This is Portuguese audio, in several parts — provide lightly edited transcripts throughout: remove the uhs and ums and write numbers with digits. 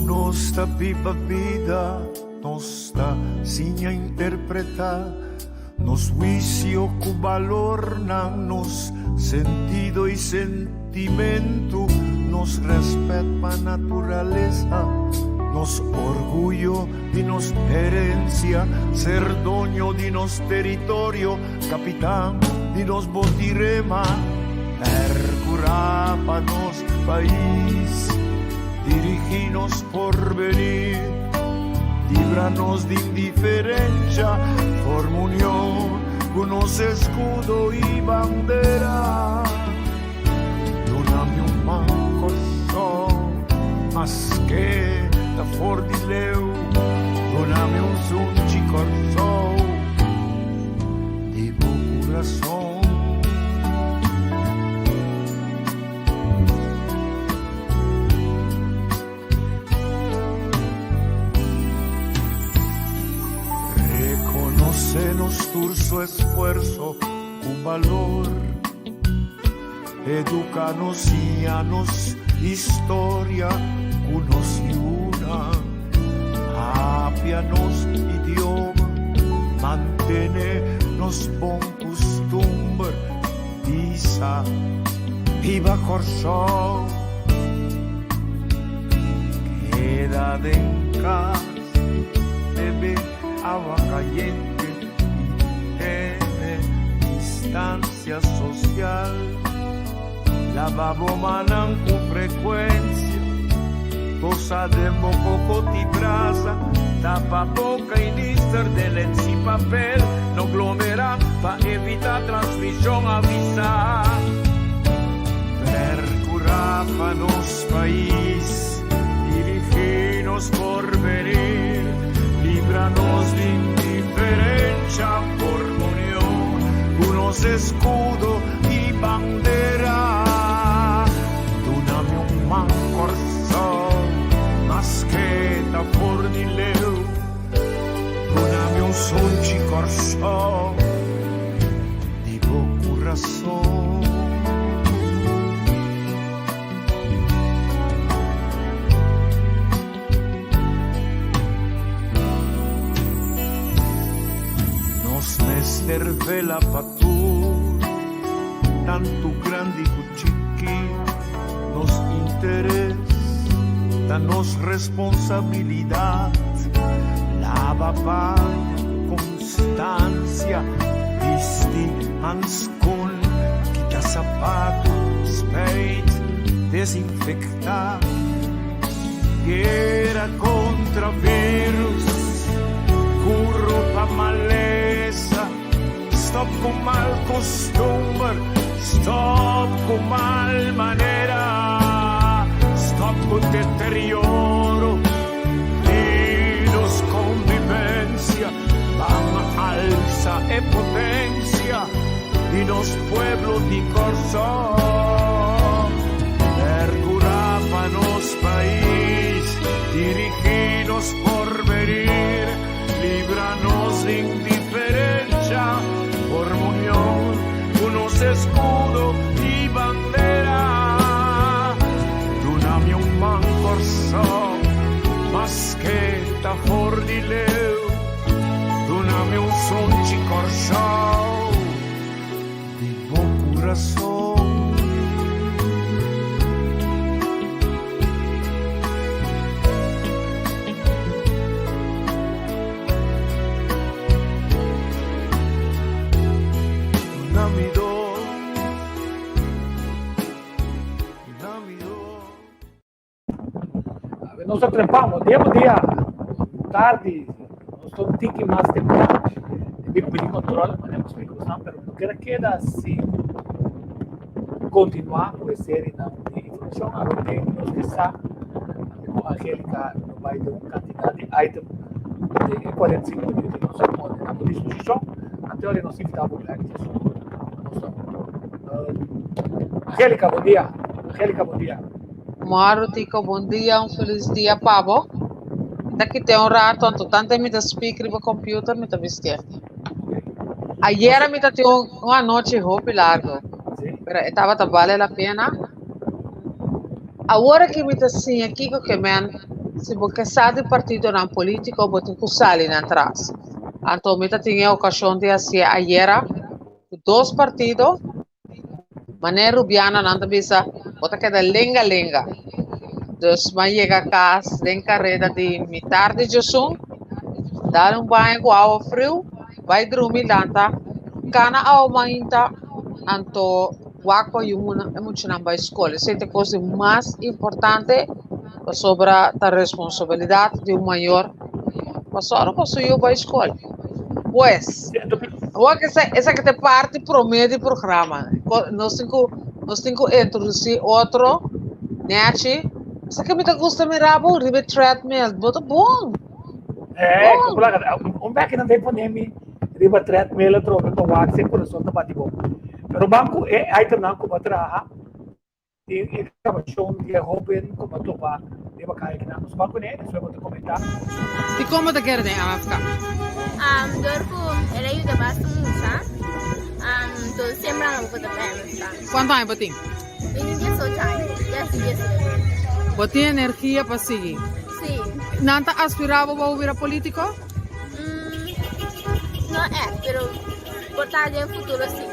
nossa viva vida, nossa sinha interpretar, nos juicio com valor, nos sentido e sentimento, nos respeto a natureza, nos orgullo de nos herencia, ser dueño de nos territorio, capitán de nos botirema, percurar para nos país, dirigirnos por venir, líbranos de indiferencia, forma unión, con nos escudo y bandera, doname un manco son, más que da for di leu, doname un sunci corso, di buon corazón. Reconocenos tu esfuerzo, un valor, educanos y anos historia, unos y una, apianos idioma, mantenernos bon costumbre, visa, viva Corso, quédate en casa, bebe agua caliente y tiene distancia social, lavabo manan con frecuencia, cosa de moco ti brasa, tapa boca y lister del en papel, no aglomera para evitar transmisión avisar. Percurar para nos país, dirigirnos por venir, líbranos de indiferencia por unión, unos escudo y bandera, doname un mancorso, más que da por di leu, doname un sunci corso, di buon corazón. Serve la patur, tanto grande y chiqui, nos interés, danos responsabilidad, la babaya, constancia, visti hanskun, quita zapato, spade, desinfectar, guerra contra virus, curro pa maleza, stop con mal costumbre, stop con mal manera, stop con deterioro, virus convivencia, van alza e potencia, y los pueblos de Corso, percurar pa nos país, dirigirnos por venir, líbranos de indiferencia, por unión, unos escudo y bandera, doname un mancorso, más que da for di leu, doname un sunci corso, di buon corazón. Nós trepamos, dia, tarde, nós estamos um pouquinho mais temprano, de pedir controle, mas não explico não, mas não queda assim, continuar com a série de informação, a ver nós que sabe, a Angélica vai ter uma quantidade de item de 45 minutos, nós estamos à disposição, até onde nós invitamos a Angélica, bom dia. Angélica, bom dia. Moro, Tico, bom dia, feliz dia, Pablo. Daqui tem rato, tanto me speaker no computer, me vestir. Ayer me tinha uma noite hobby largo, pero estava vale a pena. Agora que me assim aqui que men se você sabe partido na política, você tem que sair atrás. Então, eu tinha a ocasião de fazer ayer dois partidos, maneira rubiana, não bisa, você queda lenga. Dus, mas chega a casa, tem carreira de metade de Jesus, dar banho com água frio, vai dormir lanta, cana aumenta, então, wako yung emocional ba escola. Essa é a coisa mais importante sobre a responsabilidade de um maior. Passaram para o ba escola. Pues, essa que te parte promete programa. Nós temos que introduzir outro, né? Essa que me gusta mirar, ribe treadmill, muito bom. Máquina de pandemia, riba treadmill, troca com wax, sem coração da batibo. Pero banco aí também como atraha, e acaba show dia Robin como topa, riba kaya que nós banco né, isso é muito comentar. E como te quer né, África? Dorco, ela ajuda bastante, tô sempre não vou dar bem. Quanto tempo tem? Eu não sou já, Você energia para seguir? Sim. Não está aspirava para ouvir a político? Não é, pero botar de futuro sim.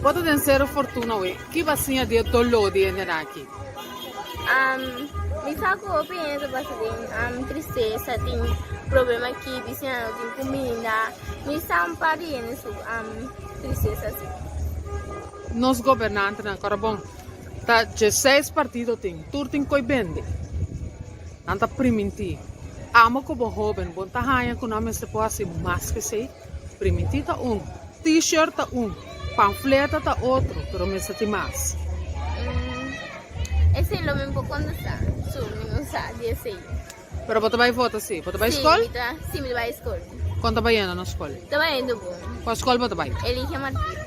Pode ter ser fortuna, ué. Que vacina de tolo de aqui? Me saco o penso bastante, tristeza, tem problema aqui, vicina, tem comida, me sampari nisso, tristeza sim. Nos governantes na Carabão, tá 16 partidos tem, tudo tem coi bende. Não tá primiti. Amo como jovem, bom tá raia com nome se pode ser mais que sei. Primiti tá t-shirt tá panfleto tá outro, pero me senti mais. Esse é o mesmo quando está, não sabe, esse. Pero você vai votar sim? Você vai escola? Sim, me vai escola. Quando vai indo na escola? Tá indo bom. Qual escola você vai? Elige Martir.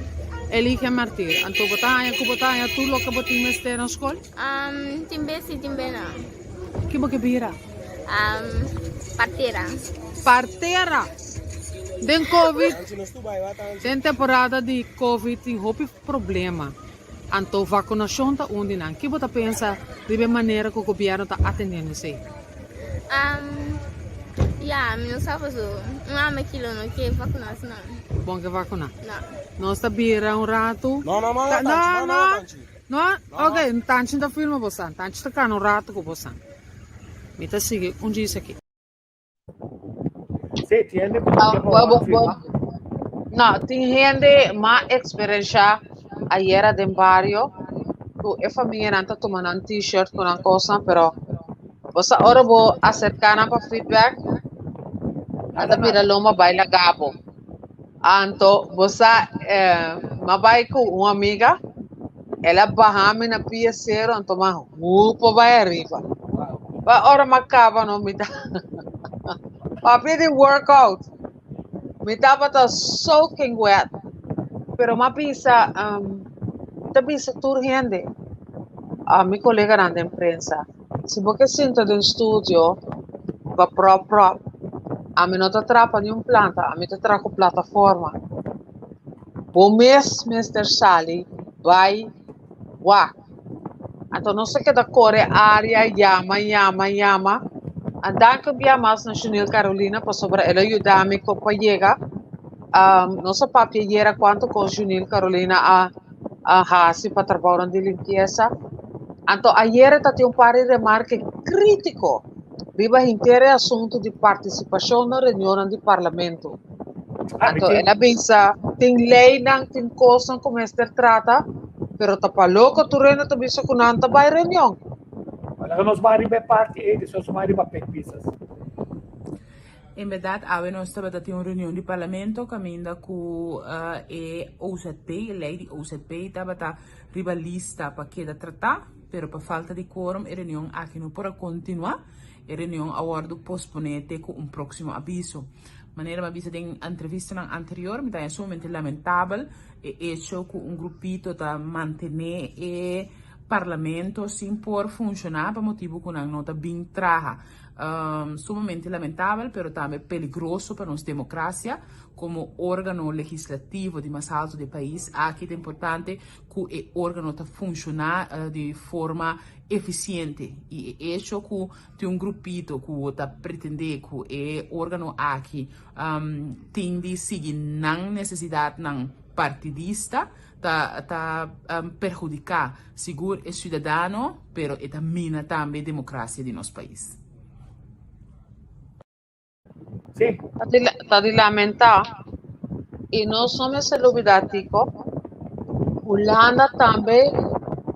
Elige Martir. Então você tá tudo o que você tem mestre na escola? Timbe sim, timbe não. Que você vira? Parteira. Parteira. Den Covid, den temporada de Covid tem houve problema. Então vacinação tá onde não? Que você pensa de maneira que o governo está atendendo isso? Não sabe não há aquilo não que vacinação não. Bom que vacinar. Não. Nós tá vira rato. Não. Ok, tanto da filma você, tanto tá cano rato com você. Me tá sigue dia isso aqui. Você entende? Não, tem gente mais experiência ayer de barrio. A família não está tomando um t-shirt com uma coisa, pero você agora vou acercar para feedback. Ada mira loma baila gabo. Então você vai com uma amiga, ela barra na pia zero, então mas vai arriba. Vai ora macaba no me dá. Papi de workout. Me tava soaking wet. Pero mapisa tabisa turgente. Mi colega na imprensa. Se você senta no estúdio, va prop. A mim não te atrapa nenhum planta, a mim te atrapa plataforma. Bom mês, Mr. Sally, vai, uá. Então não sei que da core área, yama. Andar que via mais na Junil Carolina, para sobre ela ajudar-me com a chega. Nossa papia era quanto com Junil Carolina a Hasi para trabalhar de limpeza. Então, ayer tinha um par de remarque crítico. Viva inteiro assunto de participação na reunião do parlamento. Então, ela pensa, tem lei, não tem coisa como este trata, pero tapalo que tu reina tu bisa com nanta vai reunião. Olha, nós vamos arribar parte e depois vamos arribar pisas. In verdade, nós estamos a ter uma reunião do parlamento caminhando com a OZP, a lei de OZP, estava a rivalista para que tratar, mas por falta de quórum, a reunião aqui não pode continuar. A reunião agora posponete com um próximo aviso. Maneira avisa de entrevista anterior, me é somente lamentável e hecho com um grupito para manter parlamento sin por funcionar por motivo con una nota bien traja. Sumamente lamentável, pero también peligroso para nuestra democracia como órgano legislativo de más alto del país. Aquí es importante que el órgano funcione de forma eficiente y hecho que de un grupito que pretende que el órgano aquí tiende seguir nan necesidad nan partidista perjudicar seguro el ciudadano, pero también también democracia de nuestro país. Sí, Tadi lamenta e não somos olvidatico. Holanda também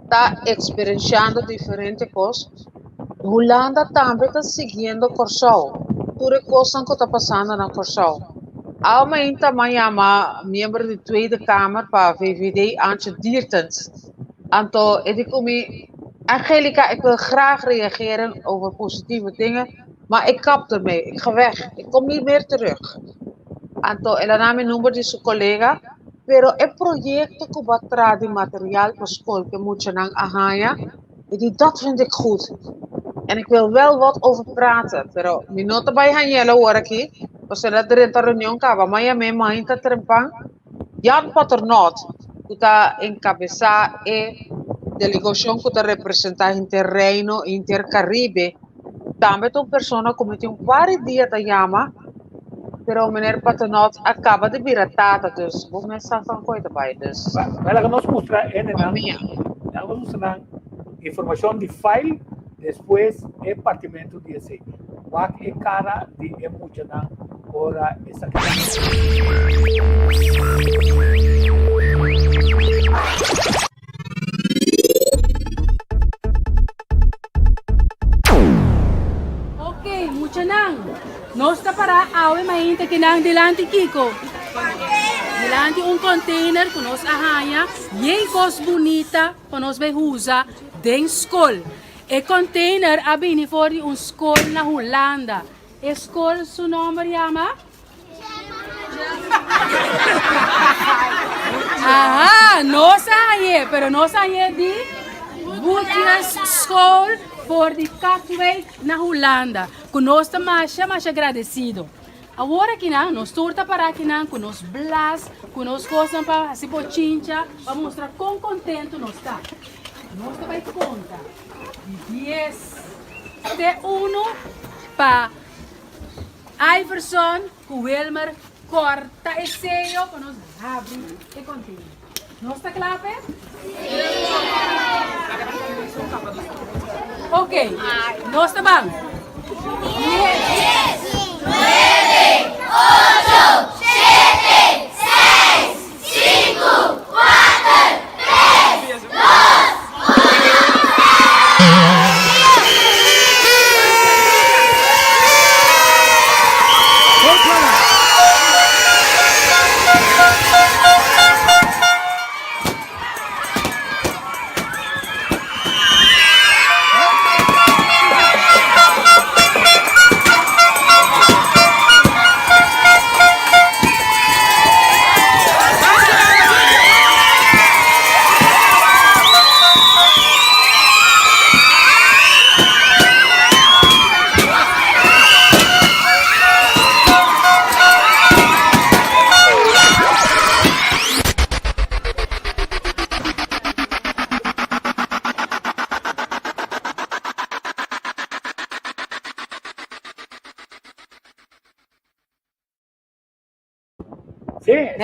está experienciando diferentes coisas. Holanda também está seguindo Corsol. Tudo coisa que está passando na Corsol. Aumenta amanhã membro da Tweede Kamer para VVD Antje Diertens. Então, eu digo Angelica, ik wil graag reageren over positieve dingen. Maar ik kap ermee, ik ga weg, ik kom niet meer terug. Anto, ela na mijn nummer is collega, pero het project que va traer de materiaal voor school, que moet je dan ahaya, dat vind ik goed. En ik wil wel wat over praten, pero mi nota bij Hanyela hoor ik, als ze dat er in de reunião kaba, maar ja, mijn man ta trempang, Jan Paternot, que está encabezar e delegação que está representar Interreino, Intercaribe. Também tem pessoa como tem vários dias da Yama, pero o meneer Paternot acaba de virar tata, dus vou começar a coisa daarbij. Dus. Ela que nos mostra vamos mostrar informação de file, depois é partimento de esse. Qual é cara de emocionar ora essa Nós está para awe mainta que nang delante Kiko. Delante container que nós arranha, e coisa bonita que nós vai usar dentro escola. E container abini for escola na Holanda. Escola seu nome chama? Nós arranha, pero nós arranha de Boetjes School voor de Katwijk na Holanda. Conosco mais agradecido. Agora que nós torta para que nós blas, nós coisas para se pochincha, para mostrar quão contento nós está. Nós vai conta. 10 de 1 para Iverson, Wilmer, corta e sello para nós abrir e continuar. Nós está claro? Ok, nós está bem. 10, 9, 8, 7, 6, 5, 4, 3, 2,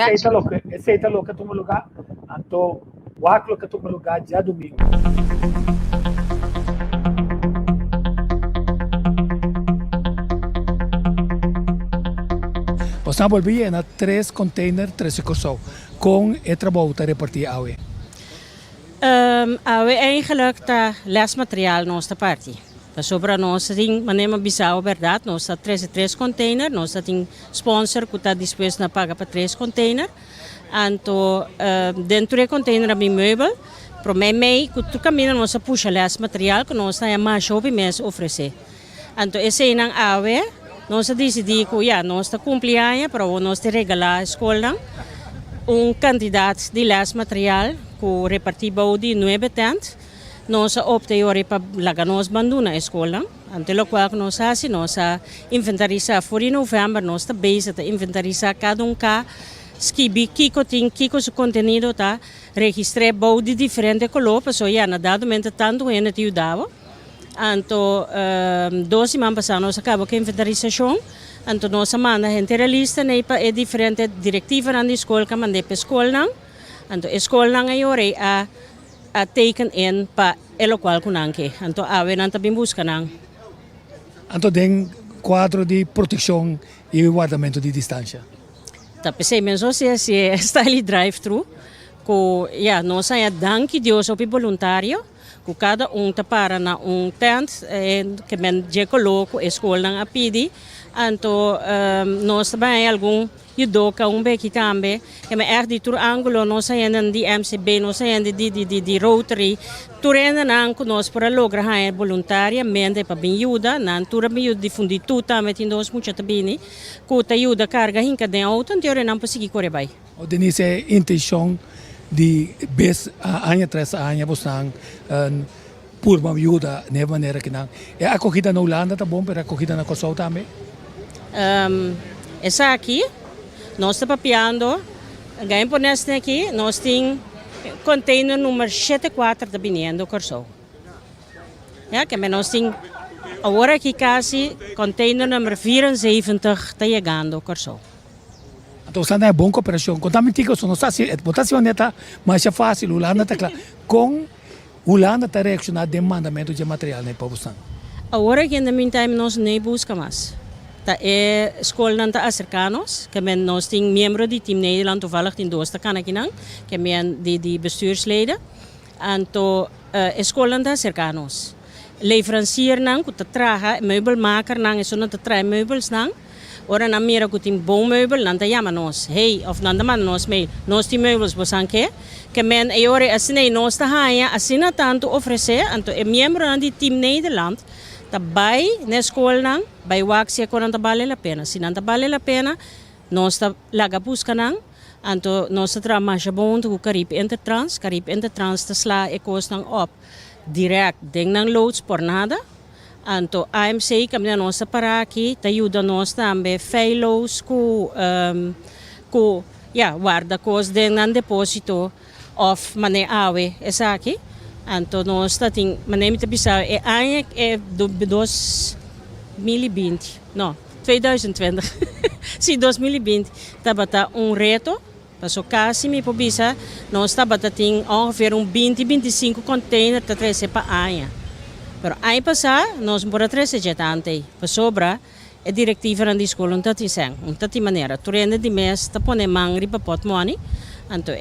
Esse é o que toma lugar, então o áculo que toma lugar já domingo. Nós volvemos a 3 containers, 3 coisas, com o trabalho de repartir AWE. AWE eigenlijk tá lesmateriaal nossa parte. Sobre nós tem maneira Bissau, verdade, nós tá 3 containers, nós tem sponsor que está disposto a pagar para 3 containers. Então, dentro do container tem meubel, para mim, que tu caminha nós puxa les material que nós tá mais shopping mês oferecer. Então, esse é não AWE, nós decidimos que nós tá cumprir para nós te regalar a escola candidato de les material que repartir de 9 tent. nós opta ori para laga nós banduna a escola. Ante lo qual nós assim nós inventarizar for em novembro nós está base a inventarizar cada cá skibi kiko su contenido tá registrar bom de diferente color para já na dado momento tanto é na tio dava. Anto 12 semanas passadas nós acabou com a inventarização. Anto nós manda a gente lista né para é diferente diretiva na escola que manda para escola não. Anto escola não é ori a taken in para elo qual kunangke. Anto awe nanta bem busca não. Anto tem quadro de proteção e guardamento de distância. Tá pensei mesmo se style drive-thru, que nós é danke Deus ao voluntário, que cada tá para na tent que men je coloco escola na apidi, anto nós também algum judoka beki também, que me de tur ângulo nós é de MCB, nós é de Rotary, turenda nan ko nós para logra ha voluntariamente para bem ajuda, nan tura bem de fundi tu também tem nós muito tabini, ko ta ajuda carga hinka de auto, teore nan pasigi corre bai. O denise é intenção de bes anos atrás anos bostang por uma ajuda de maneira que não é acolhida na Holanda tá bom, para acolhida na Kosovo também. Essa aqui nós estamos papiando, ganhamos por nesta aqui, nós temos container número 74 da Biniendo Corso. Que nós temos agora aqui quase container número 74 está chegando Corso. Então, está na boa cooperação. Contamos que nós está se votação neta mais fácil, Holanda tá claro. Com Holanda tá reaccionar demandamento de material na população. Agora que no meantime nós nem busca mais. Ta escola não está acercanos, que nós temos membro do time Nederland toevallig in doos kan aqui não, que de bestuursleden, anto escola não está acercanos. Leverancier não, que traga meubelmaker não, isso não traz meubels não. Ora na mira que tem bom meubel, não tá chama nós, hey, of não manda nós mail, nós tem meubels bosan que ora assim nós tá haia, assim tanto oferecer, anto membro do time Nederland. Tabay na escola nang, bay waxia ko nang tabale la pena. Se não tabale la pena, nós ta laga busca nang, anto nós tra masha bom to Carib Intertrans ta sla e cost nang op direct ding nang loads por nada. Anto AMC kami na nós para aqui, ta ajuda nós também fellows ku guarda cos ding nang deposito of mane awe esa aqui. Anto nós tem maneira de pensar ano é 2020, não 2020, sim 2020, tá reto, passou quase me pobisa, nós tá tem ongeveer 20-25 containers para trazer para ano. Pero ano passado nós bora trazer já tanto, para sobra é diretiva na escola não tem sem, não tem maneira, turenda de mês tá pone mangri para pot money, anto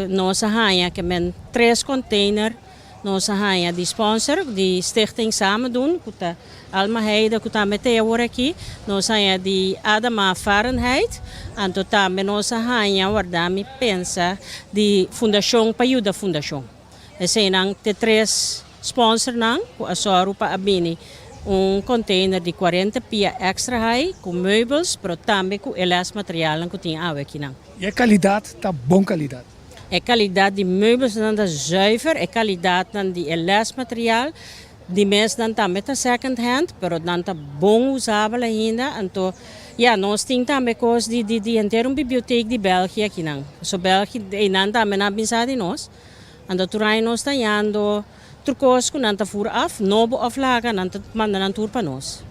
nós hanya que men 3 containers. Nós hanya de sponsor, de stichting samen doen, kuta Alma Heide, kuta mete agora aqui, nós hanya de Adama Fahrenheit, anto também nós hanya guardami pensa de fundação para ajuda fundação. Esse nang te 3 sponsor nang, ku asoro pa abini container de 40 pia extra high, com meubels, pero também com elas material nang kuting awe aqui nang. E a qualidade tá bom qualidade. A qualidade de meubels não é zuiver, a qualidade de lesmateriaal, de mensen dan também tá second hand, pero não tá bom usável ainda, então nós temos também coisas de inteira biblioteca de Bélgica aqui não, so Bélgica e não também não pensar de nós, então turai nós tá indo, trucos que não tá fura af, novo aflaga não tá mandando tour para nós.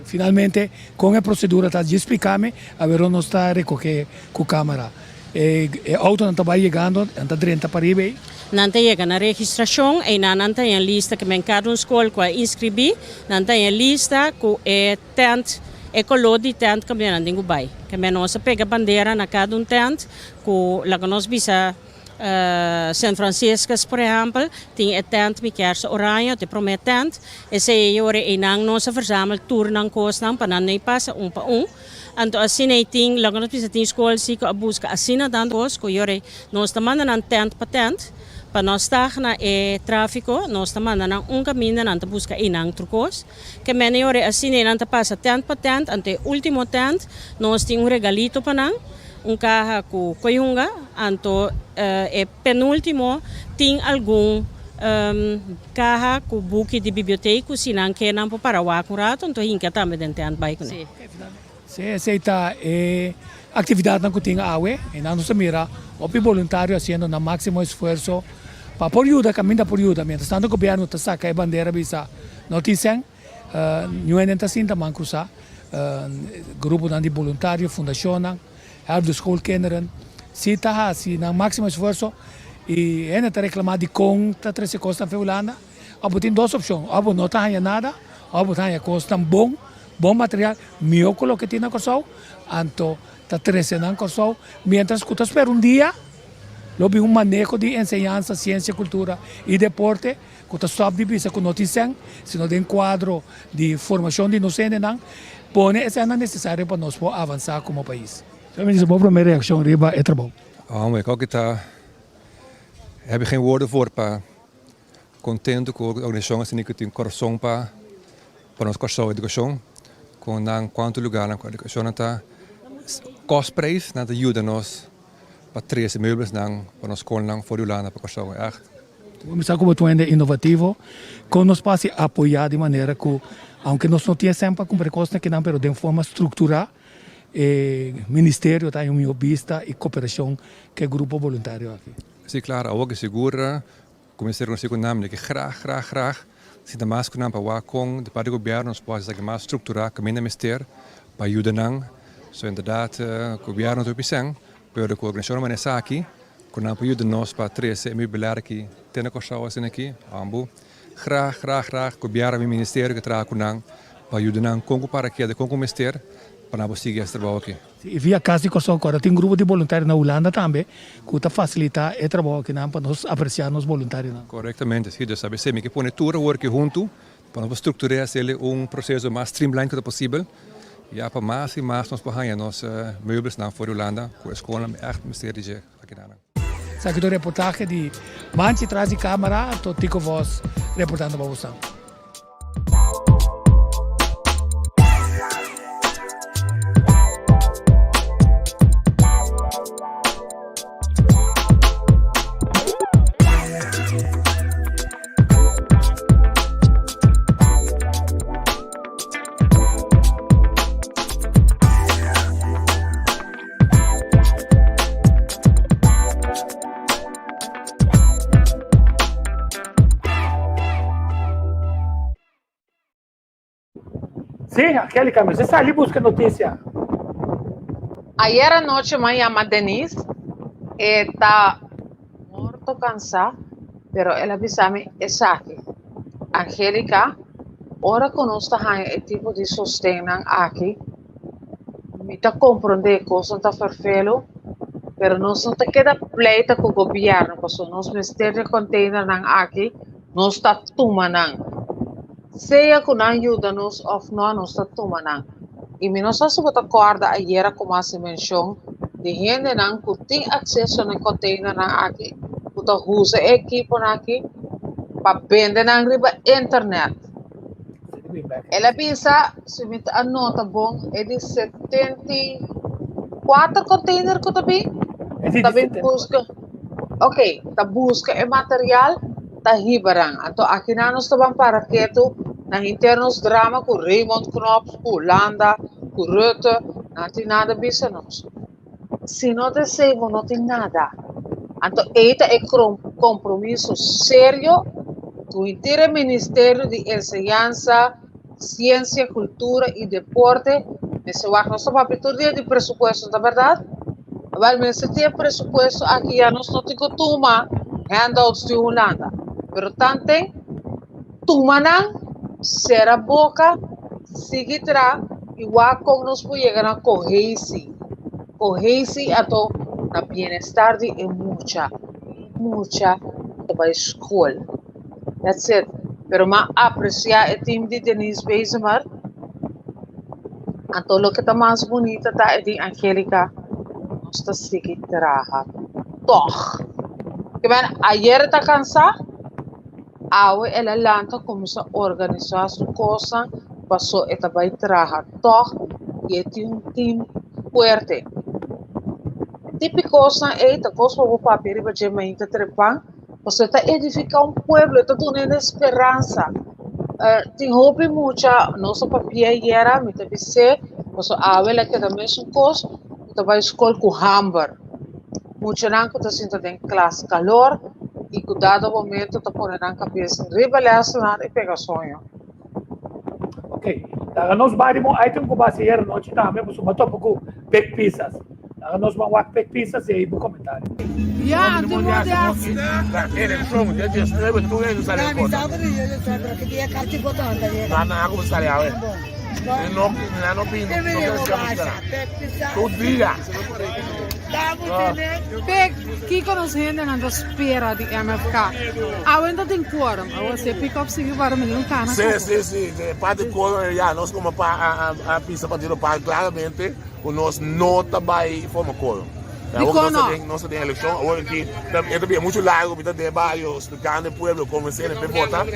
Finalmente, com a procedura tá de explicar-me, agora nós tá recolher com a câmera. O auto não está chegando, não está 30 para ir. Não chega na registração e não tem a lista que cada escola que inscrevi, não tem a lista que é tent, é color de tent que não tem bai. Que nós pega bandeira na cada tent, que lá nós bisa San Francisco, por exemplo, tem a tent me quer oranje, te promete tent, e se jore e nós verzamel tour nang kos nang para não passa para Anto assim tem logo nós precisa ter escola se que a busca assim dando os que yore nós estamos mandando tent patente para nós estar na tráfico nós estamos mandando caminho na busca inang trucos que men yore assim não passa tent patente ante último tent nós tem regalito para nang carro com coyunga anto penúltimo tem algum Kaha ku buki di biblioteca, sinang kenan po para wakong rato, então hinka também dentro an baik ne. Se aceita atividade na kutinga awe, e na nossa mira, o voluntário haciendo na máximo esforço para por ajuda, caminha por ajuda, mientras tanto o governo está saca a bandeira bisa notícia, não é nenta sinta mancrusa, grupo de voluntário, fundação, de schoolkinderen, se tá assim na máximo esforço e é neta reclamar de conta, 13 costa feulana, abo tem duas opções, abo não tá nada, abo tá costa bom material, miocolo que tem na corsão, anto tá 13 na corsão, mientras que tu espera dia, lobi manejo de enseñanza, ciência, cultura e deporte, que tu sabe de bisa com notícia, se não tem quadro de formação de docente, pone essa necessária para nós avançar como país. Então, minha primeira reação riba é trabalho. Heb ik geen woorden voor, pa. Contento com a organização assim que tem coração para nós coração educação, com não quanto lugar na educação está costprijs na ajuda nós para 13 meubels não para nós escola for o lana para coração echt. Vamos como tu é inovativo, com nós passe apoiar de maneira que, aunque nós não tínhamos sempre com precoce que não, pero de forma estrutural, ministério está em uma vista e cooperação que é grupo voluntário aqui. Sim, claro, ook is segura, comecei a com nome que graag, se dá mais com nome para o com de parte do governo nós pode ser mais estruturar caminho ministério para ajudar não, so inderdaad o governo do pisang, pero a organização mas aqui, com nome para ajudar nós para 13 mil belar aqui, tem a coisa assim aqui, ambo, graag, o governo e ministério que traz com nome para ajudar não com para que de com o ministério para nós seguir esse trabalho aqui. E via casa de coração agora tem grupo de voluntários na Holanda também que está facilitar o trabalho aqui para nós apreciar os voluntários. Corretamente, sim, já sabe, sempre que põe tudo work junto para nós estruturar processo mais streamline que possível. E para mais e mais nós podemos nos meubels na for Holanda, com a escola echt mistério aqui na. Sabe do reportagem de Manchi traz de câmera, tô tico voz reportando para você. Sim, aquele caminho. Você está ali buscando notícia. Ayer anoche me llama Denise, está morto, cansado, pero ela avisame aqui. Angélica, ora conosco o tipo de sostén aqui. Me está compreendendo coisas está perfeito, pero não te queda pleita com o governo, porque nós ministério container aqui, não está tomando. Seja que não ajuda-nos ou não está tomando. E nós estamos de acordo ayer, como se mencionou, de gente que tem acesso ao container aqui, que usa equipo aqui para vender na internet. Ela pensa, se me anota bom, é de 74 containers que também busca. Ok, busca o material, hibaran. Então aqui nós estamos para que na internos drama com Raymond Knops, com Holanda, com Rutte, não tem nada bisa nós. Se não desejo, não tem nada. Então, este é compromisso sério com o inteiro Ministério de Enseñanza, Ciência, Cultura e Deporte. Nesse ano, nós estamos a pedir de pressuposto, na verdade. Mas se tem pressuposto, aqui já nós não temos que tomar handouts de Holanda. Portanto, tomanang será boca, seguirá igual como nós podemos chegar a corrigir ato na bem-estar de muita da escola. That's it. Pero ma apreciar o time de Denise Bezemer. Então, o que está mais bonito é de Angélica, nós está seguir trabalhar. Toch. Que bem, ayer está cansado. Ela lanta começou a organizar as coisas, passou a trabalhar, e tem time forte. Típico coisa é que coisa para o papel para gente trepar, Você está edificando um pueblo, está dando esperança. Tem roupa muita, nosso papel era, me te disse, você avela que também são coisas, você vai escolher com hamburger. Muita não que você tem classe calor e que dado momento está pondo na cabeça, ribeleza e pega sonho. Ok, daga nós barimo item ko base yer noite também, você matou pouco back pizzas. Daga nós vamos walk back pizzas e aí no comentário. Yeah, tu pode Eleição, dia de estreia, tu é do Salé Cota. Na água do Salé, não pinto, todo dia. Pek, kiko nos gente na espera de MFK. Ainda tem quórum, você pick up seguir para mim no cana. Sim, parte de quórum, já, nós como a pista para tirar parte claramente, o nós não trabalha em forma quórum. Nós temos eleição, hoje aqui, é também muito largo, tem vários cantos do pueblo, como se ele votar.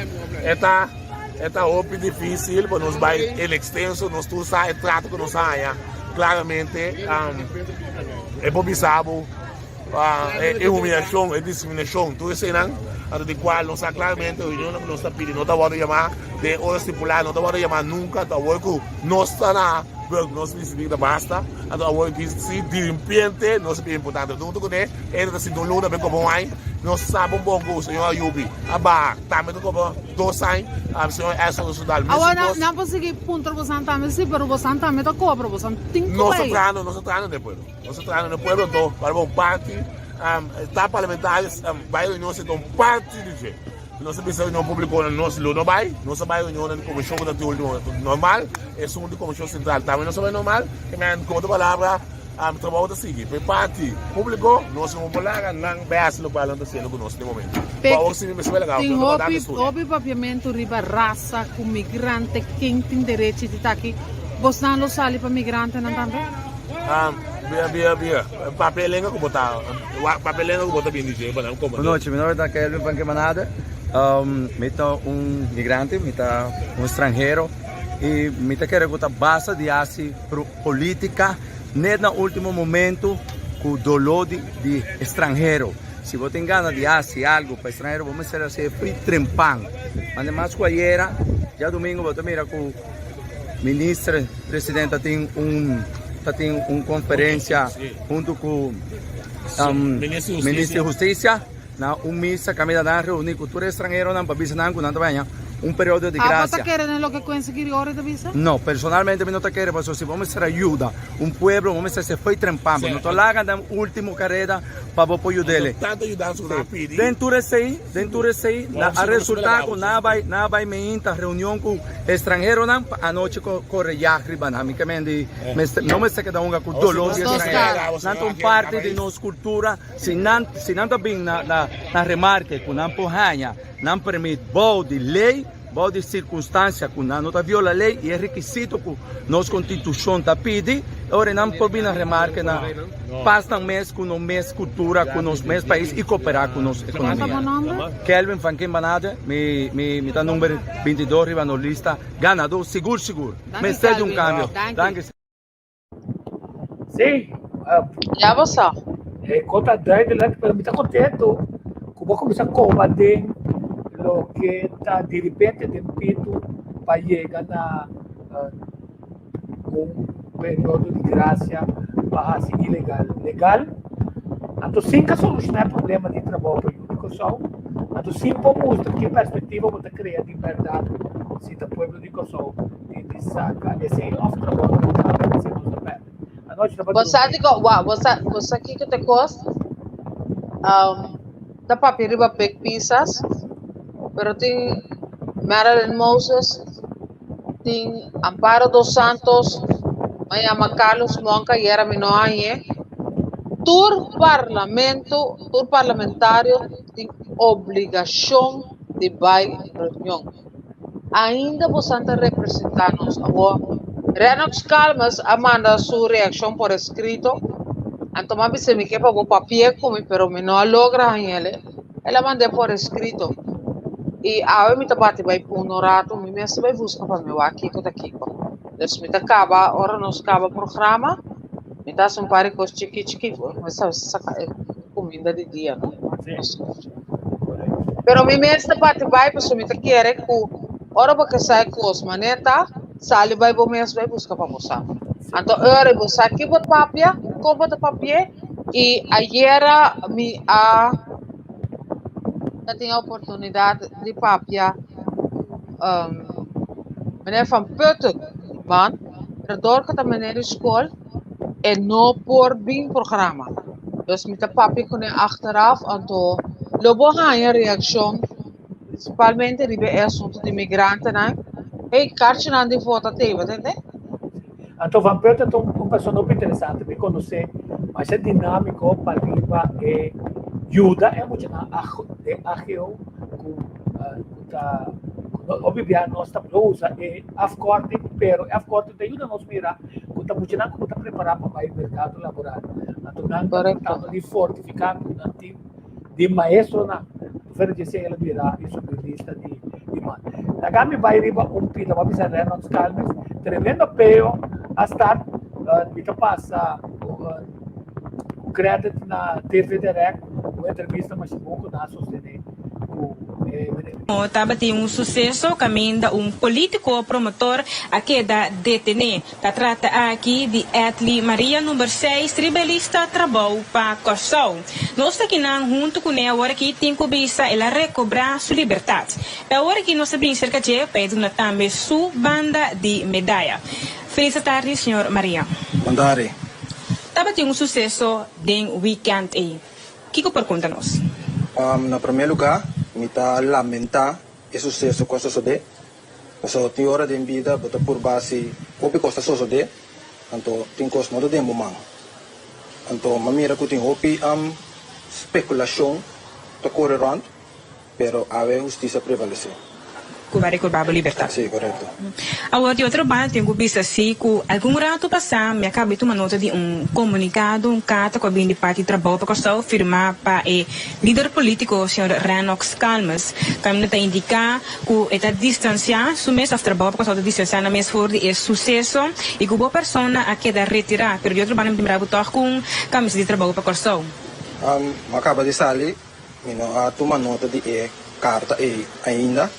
É difícil, para nós vai ele extenso, nós tudo sai, trato que nós saia. Claramente, é bobizado, é humilhação, é discriminação, tudo isso não, de qual nós claramente, nós está pedindo, não está vamos chamar de hora estipulada, não está vamos chamar nunca, está vamos nós está na nós precisamos basta, então vamos que se dirigente, nós é importante, não tu conhece, ele está sendo luta bem como vai, nós sabemos bom que o senhor Yubi, aba, também tu como dois anos, o senhor é só estudar. Agora não consegui ponto você também, sim, mas você também está cobra, você tem que nós estamos no pueblo, então para um parte, está parlamentares, vai reunião se um parte de gente. Nós precisamos de um público no nosso não vai, nós vai reunião na comissão da última normal, é um de comissão central, também não é normal, que me como a palavra, trabalho da seguir, para parte público, nós vamos falar não vai assim no parlamento sendo conosco no momento. Tem hobby papiamento riba raça com migrante, quem tem direito de estar aqui, você não sabe para migrante não também? Bia. Papelenga como tá? Papelenga como tá bem dizer, para não como. Boa noite, meu nome é Kelvin Panquemanada. Me tá migrante, me tá estrangeiro e me tá querendo que base de assim política no último momento com o dolor de estrangeiro. Se você tem ganas de fazer algo para estrangeiro, vamos ser assim, free trempang. Mas mais que ayer, já domingo, você mira que o ministro, presidente tem uma conferência junto com o ministro de Justiça, na missa caminha na reunião com todo estrangeiro na país na com nada banha período de graça. ¿Você quer lo que conseguir ahora de visa? No, personalmente no te quiero, pero si vamos a hacer ayuda, un pueblo vamos a hacer fue trempando, no te la hagan de último carrera para apoyo dele. Tanto ayudar su rápido. Dentro de ese, a resultado nada va me inta reunión con extranjero anoche corre ya arriba na que no me se queda un con dolor de extranjero. Tanto parte de nos cultura, si nada bien na remarque con una pojaña, não permite de lei, de circunstância, que não viola a lei e é requisito que nossa Constituição está pedindo. Agora não pode vir remarca na paz mês com a mesma cultura, com o nosso mesmo país e cooperar com a nossa economia. Kelvin Fanquim Banada, me está número 22 riba na lista, ganador, seguro. Me cede um câmbio. Sim. Já você? Conta 10 de lá que me está contento. Como começar a combater lo que está de repente dentro para chegar na período de graça para ser ilegal. Legal, então sim que solucionar o problema de trabalho para a educação, então sim vamos ter que perspectiva para criar liberdade se o povo de educação de sacar esse nosso trabalho que se nos pede. A noite você aqui que te gosta, da papel riba big pieces. Pero tem Marilyn Moses, tem Amparo dos Santos, may Carlos Monca e era minoaye. Tur parlamentário tem obrigação de vai reunião. Ainda você representar-nos. Renox Calmas manda sua reação por escrito. Então, mas se me quer para o papel, como pero me não logra ele. Ela manda por escrito. E a me bate vai por um rato, me mesmo vai buscar para meu aqui com daqui. Então, me acaba, ora nos acaba o programa, me dá um par de coisas chiqui, mas sabe, saca comida de dia, não? Pero mi mestre parte vai para sumita querer que ora porque sai com os maneta, sali vai bom mês vai buscar para você. Então ora você aqui bot papia, compra de papel e ayer me a tinha a oportunidade de papia meneer van Putten, man, daardoor gaat meneer de school en no por bin programma. Dus met de papi kunnen achteraf en to lobo een reactie, principalmente die bij assunto de migranten né? Hey, kaartje aan die foto teve, entende? Então, Van Putten é uma pessoa muito interessante, me conhecer, mas é dinâmico, para e ajuda, é muito ágil, obviamente, nós estamos usando afcorte, pero afcorte te ajuda a nos mirar, quando muito não como preparar para o mercado laboral. Então, nós estamos de fortificar o time de maestro na dizer ela virar isso lista de mano. A Gami vai riba pila, vai precisar de nós calmes, tremendo apoio a estar que passa o crédito na TV Direct, uma entrevista mais pouco na sostener Estava tendo sucesso caminho de político promotor a queda detene. Se trata aqui de Etli Maria, número 6, tribelista, trabalho para Corsol. Nós aqui junto com ela, agora que tem que ela recobrar sua liberdade. Agora que nós sabemos cerca de pedimos também sua banda de medalha. Feliz tarde, senhor Maria. Mandare. Estava tendo sucesso no weekend aí. O que por conta nós? Na primeiro lugar, me lamenta o sucesso que eu de. Porque tem hora de vida, botar por base, o que costa só de, então tem costa não de momento. Então, mamira que tem hopi especulação, to correrando, pero a justiça prevalece. Vai recobrar a liberdade. Sim, correto. Agora, de outro lado, tenho visto assim, que algum rato passado, me acabei de tomar nota de comunicado, carta com a de parte de trabalho para Corsol, firmar para o líder político, o senhor Renox Calmas, que me está indicar que está distanciar, o mês de trabalho para Corsol, distanciar na mês for de sucesso, e que boa pessoa a queda retirar, mas de outro lado, me lembro com camisa de trabalho para Corsol. Acaba de sair, a tomar nota de carta ainda.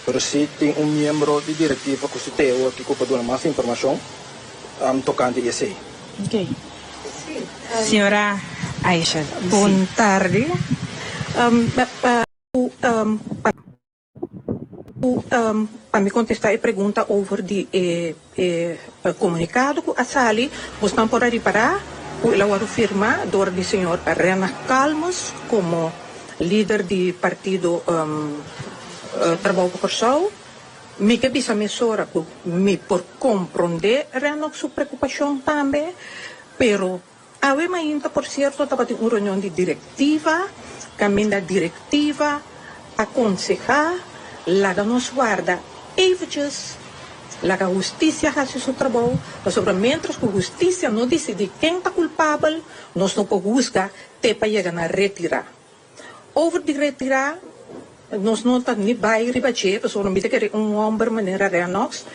Pero se tem membro de diretiva que se tem que ocupa de mais informação tocante a esse. Ok. Senhora Aisha. Boa tarde. Para me contestar a pergunta over de comunicado que a Sali, você não pode reparar, ela vai firmar do senhor Rena Calmos como líder do partido trabalho para Corsol, me que bisa mesura me por compreender Renox sua preocupação também, pero havemos ainda por certo estava uma reunião de diretiva, caminho da diretiva, aconselhar, lá nos guarda, evites, lá a justiça faz seu trabalho, mas sobre mientras que a justiça não decide quem está culpável, nós não podemos buscar até para chegar a retirar. Over de retirar, nós não estamos nem vai ribater, pessoal, me quer homem maneira Renox,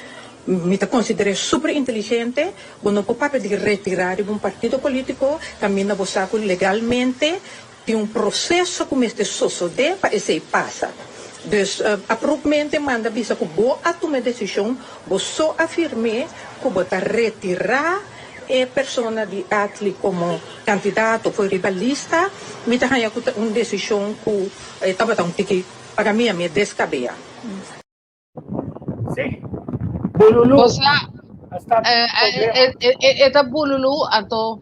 me considera super inteligente, não pode de retirar de partido político, caminha você legalmente, tem processo como este sucede para esse passa. Então, apropriadamente manda bisa que boa a tomar decisão, você afirme que você retirar a pessoa de Atli como candidato foi rivalista, me dá uma decisão que estava tão que para mim me descabia. Sim. Bululu. Você é bululu, então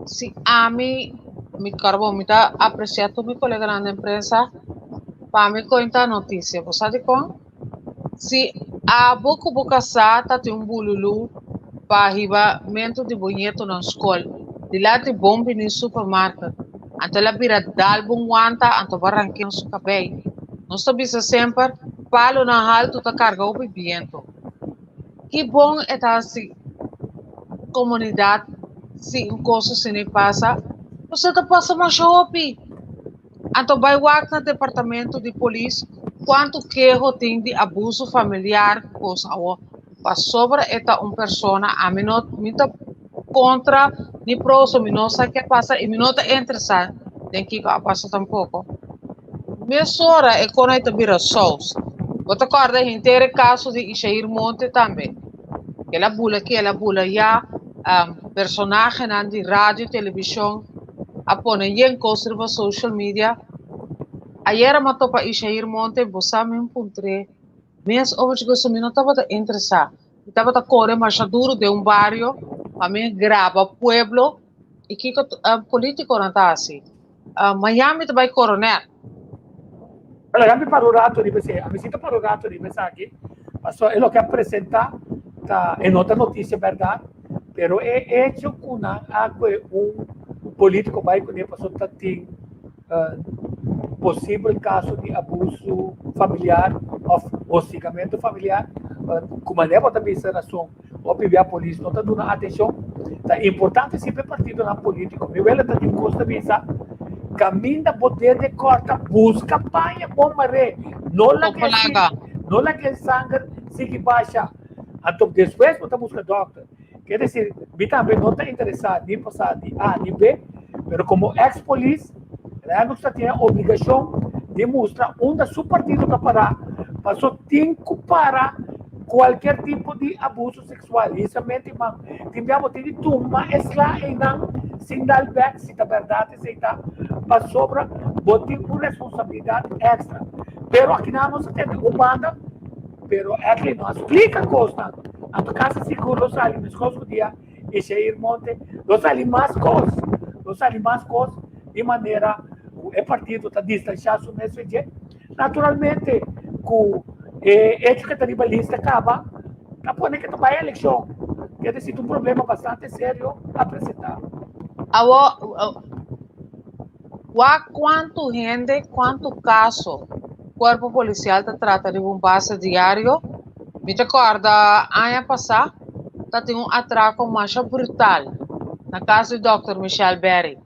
se a mim me carbo me tá apreciado meu colega na empresa para me contar notícia, você sabe como? Se a boca sata tem bululu para ribamento de bonito na escola, de lá de bomba no supermercado. Então ela vira dalbum wanta, então barranquinho no seu cabelo. Nós sabemos sempre, palo na alto tá carga o viento. Que bom é assim, comunidade, se um coisa se não passa, você tá passa mais shopping. Então vai no departamento de polícia, quanto queijo tem de abuso familiar, coisa ou para sobre esta uma pessoa, a mim não contra ni pro so mi no sa que pasa y mi no te interesa den que pasa tampoco minha sora é quando eu vira sous. Você acorda inteiro caso de Ishair Monte também. Ela bula já personagem de rádio e televisão a pôr em coisa para social media. Ayer eu matou para Ishair Monte, você me encontrei. Mas hoje eu não estava interessado. Estava a correr mais duro de bairro, para mim grava pueblo e que político não está assim. Miami vai coronel. Allora, mi paro rato di pensare, mi sento paro rato di pensare che è lo che presenta è nota notizia, verdade, però è hecho con un politico vai con passò tanti possibile caso di abuso familiare o hostigamiento familiare, come ne può essere razão, o a polícia não está dando atenção, é importante sempre partido na política, mi vela tá de costa visa caminha poder de corta busca panha bom maré não la que sangue sigue baixa então depois você busca doctor quer dizer vi também não está interessado nem passar de A nem B mas como ex-polícia ela não tem a obrigação de mostrar onde seu partido está parar passou tem que parar qualquer tipo de abuso sexual isso é mente mas tivemos de turma lá em não sem dar back se a verdade se está para sobra botar uma responsabilidade extra pero aqui não nós temos uma banda pero aqui não explica coisa a tu casa seguro los ali mas coisa dia Ishair Monte los ali mais coisas de maneira o partido está distanciado nesse jeito naturalmente com ética tribalista acaba tá pone que tomar a eleição quer dizer um problema bastante sério apresentar quanto gente, quanto caso o corpo policial trata de base diário? Me recorda, ano passado, teve um atraco mais brutal na casa do Dr. Michelle Berry.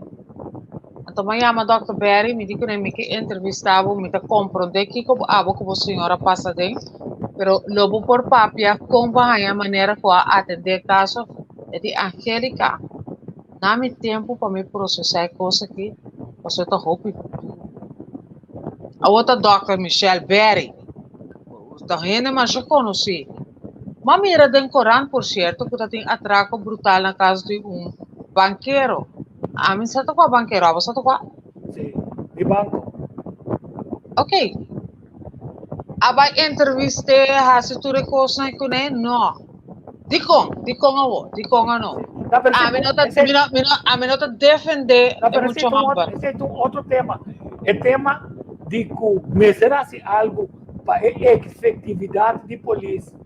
Então, me chama Dr. Berry, me diz que entrevistava, me compreende que a senhora passa dentro, pero lobo por papia, como a maneira que atender caso é de Angélica. Dá-me tempo para me processar coisa aqui. Você está roupa. A outra Dr. Michelle Berry. Está rindo, mas já conheci. Mas mira dentro do Corão, por certo, que tem atraco brutal na casa de banqueiro. A mim, você está com a banqueiro? Você está com a? Sim, de banco. Ok. Vai entrevistar, se tu reconhece com ele? Não. De como não. A mim não está defender muito mais. Esse é outro tema. É tema de que será algo para a efetividade de polícia.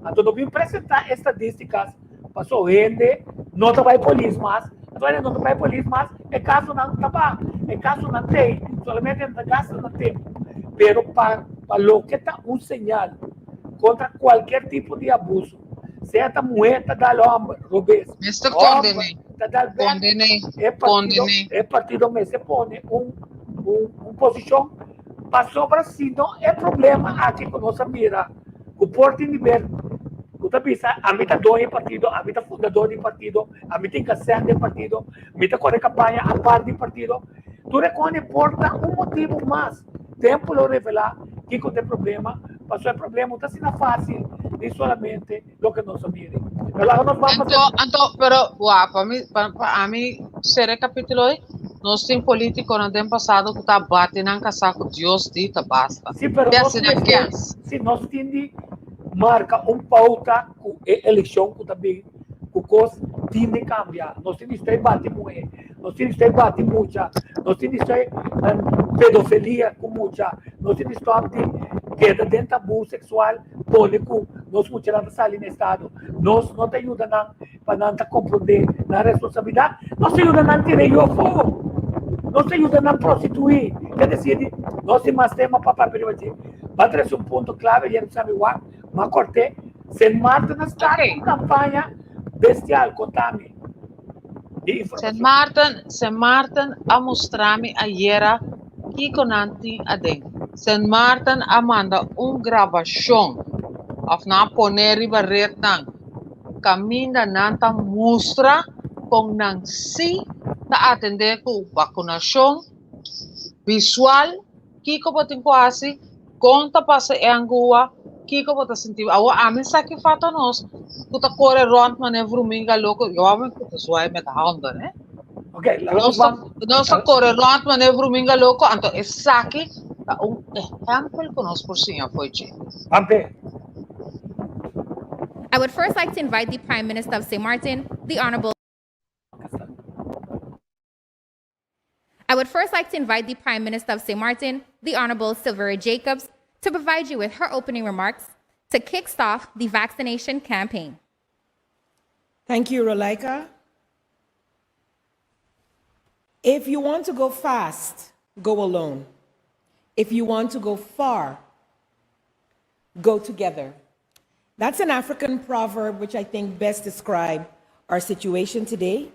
Então, não vim apresentar estatísticas para só gente não vai polícia mais. Então, não vai polícia mais. É caso não está é caso não tem. Somente é caso não tem. Pero para lo que está um sinal contra qualquer tipo de abuso. Certa mulher está dando homem, Rubens. Mr. Condene. É partido que se põe posição para sobra, se não é problema aqui com nossa mira. O porto de nível, você pensa, a mim está dono partido, a mim está fundador de partido, a mim tem caçar de partido, a mim está correndo campanha a par de partido. Tu reconhece porta motivo mais. Tempo lo revelar que tem problema, mas o problema está sendo fácil e solamente o que nós sabemos. Então, para mim, se recapitulou, nós temos políticos no tempo passado que está batendo na casaco, Deus dita, basta. Sim, se nós temos marca pauta com a eleição que também o coisa tem de cambiar. Nós temos que bater mulher, nós temos que bater muita, nós temos que pedofilia com muita, nós temos que queda dentro do abuso sexual público, nós muitas ali no estado, nós não te ajuda para não compreender na responsabilidade, nós te ajuda a tirar o fogo, nós te ajuda a prostituir, quer dizer, nós temos mais tema para permitir. Vai trazer ponto clave, e sabe o mas cortei, se Marta na campanha bestial, contame. Saint Martin a mostrar-me ayer que conanti adem. Saint Martin a manda gravação of na poner riba retang. Caminda nanta mostra com nang si ta atender com vacunação visual Kiko botin quasi, conta passa e angua, Kiko bota sentir, awa amin sa que fato nós, kuta corre rond mane vruminga louco, eu amo kuta suai met handen, né? Okay, Nós corre rond mane vruminga louco, então esse aqui é exemplo que nós por cima foi de. I would first like to invite the Prime Minister of St. Martin, the Honorable. I would first like to invite the Prime Minister of St. Martin, the Honorable Silveria Jacobs, to provide you with her opening remarks to kickstart the vaccination campaign. Thank you, Rolaika. If you want to go fast, go alone. If you want to go far, go together. That's an African proverb which I think best describes our situation today.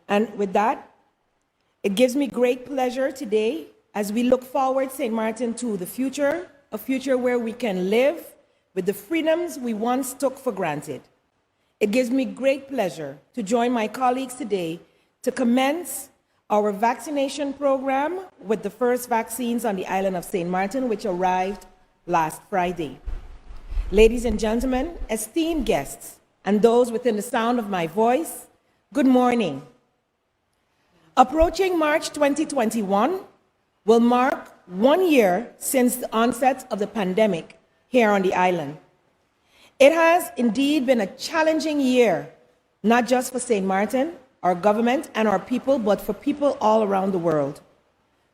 And with that, it gives me great pleasure today as we look forward, St. Martin, to the future, a future where we can live with the freedoms we once took for granted. It gives me great pleasure to join my colleagues today to commence our vaccination program with the first vaccines on the island of St. Martin, which arrived last Friday. Ladies and gentlemen, esteemed guests, and those within the sound of my voice, good morning. Approaching March 2021 will mark 1 year since the onset of the pandemic here on the island. It has indeed been a challenging year, not just for St. Martin, our government, and our people, but for people all around the world.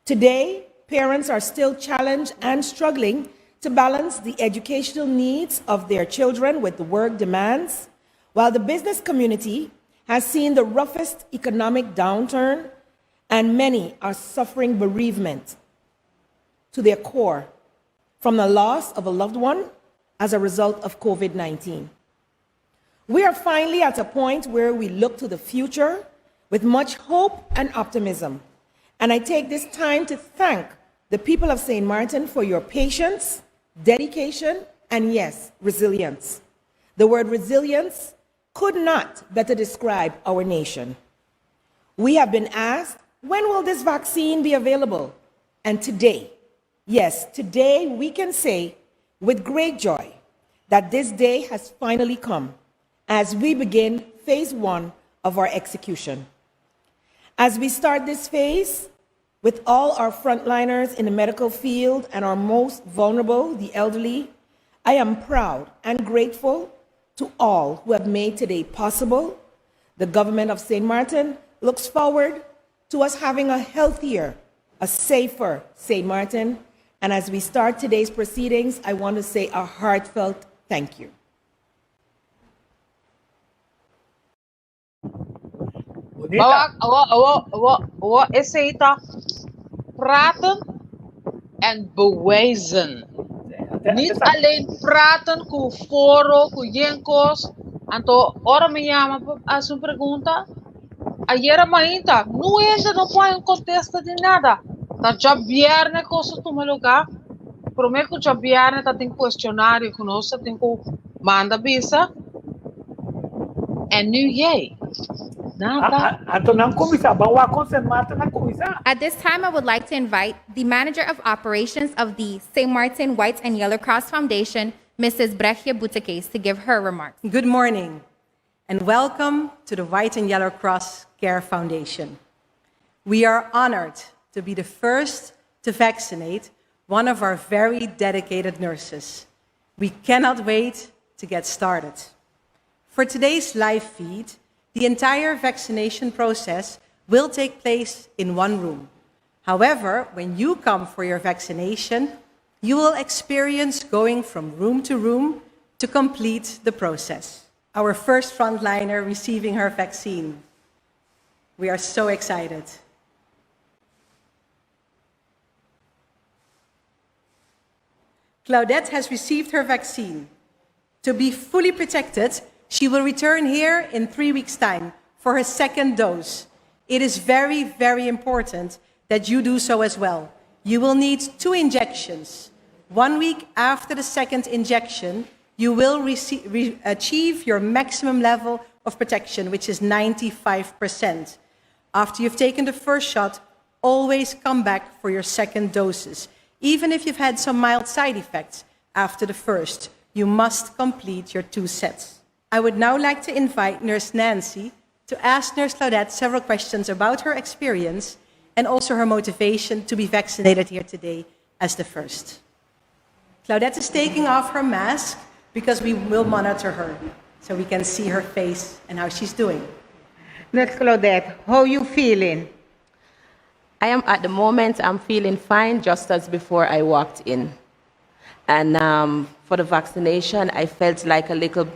Today, parents are still challenged and struggling to balance the educational needs of their children with the work demands, while the business community has seen the roughest economic downturn, and many are suffering bereavement to their core from the loss of a loved one as a result of COVID-19. We are finally at a point where we look to the future with much hope and optimism. And I take this time to thank the people of St. Martin for your patience, dedication, and yes, resilience. The word resilience could not better describe our nation. We have been asked, when will this vaccine be available? And today, yes, today we can say with great joy that this day has finally come as we begin phase 1 of our execution. As we start this phase with all our frontliners in the medical field and our most vulnerable, the elderly, I am proud and grateful to all who have made today possible. The government of St. Martin looks forward to us having a healthier, a safer St. Martin. And as we start today's proceedings, I want to say a heartfelt thank you. Esse aí tá praten en bewijzen. Niet alleen praten com foro, com jencos. Então, ora me chama a sua pergunta. Ayer ainda, não entra, não põe contexto de nada. Tá já viernes coisa toma lugar. Prometo que já viernes tá tem questionário conosco, tem que manda visa. E nu jij. At this time, I would like to invite the Manager of Operations of the St. Martin White and Yellow Cross Foundation, Mrs. Brechje Boutekes, to give her remarks. Good morning, and welcome to the White and Yellow Cross Care Foundation. We are honored to be the first to vaccinate one of our very dedicated nurses. We cannot wait to get started. For today's live feed, the entire vaccination process will take place in one room. However, when you come for your vaccination, you will experience going from room to complete the process. Our first frontliner receiving her vaccine. We are so excited. Claudette has received her vaccine. To be fully protected, she will return here in 3 weeks' time for her second dose. It is very, very important that you do so as well. You will need 2 injections. 1 week after the second injection, you will achieve your maximum level of protection, which is 95%. After you've taken the first shot, always come back for your second doses. Even if you've had some mild side effects after the first, you must complete your 2 sets. I would now like to invite Nurse Nancy to ask Nurse Claudette several questions about her experience and also her motivation to be vaccinated here today as the first. Claudette is taking off her mask because we will monitor her so we can see her face and how she's doing. Nurse Claudette, how you feeling? I am at the moment, I'm feeling fine just as before I walked in. And for the vaccination, I felt like a little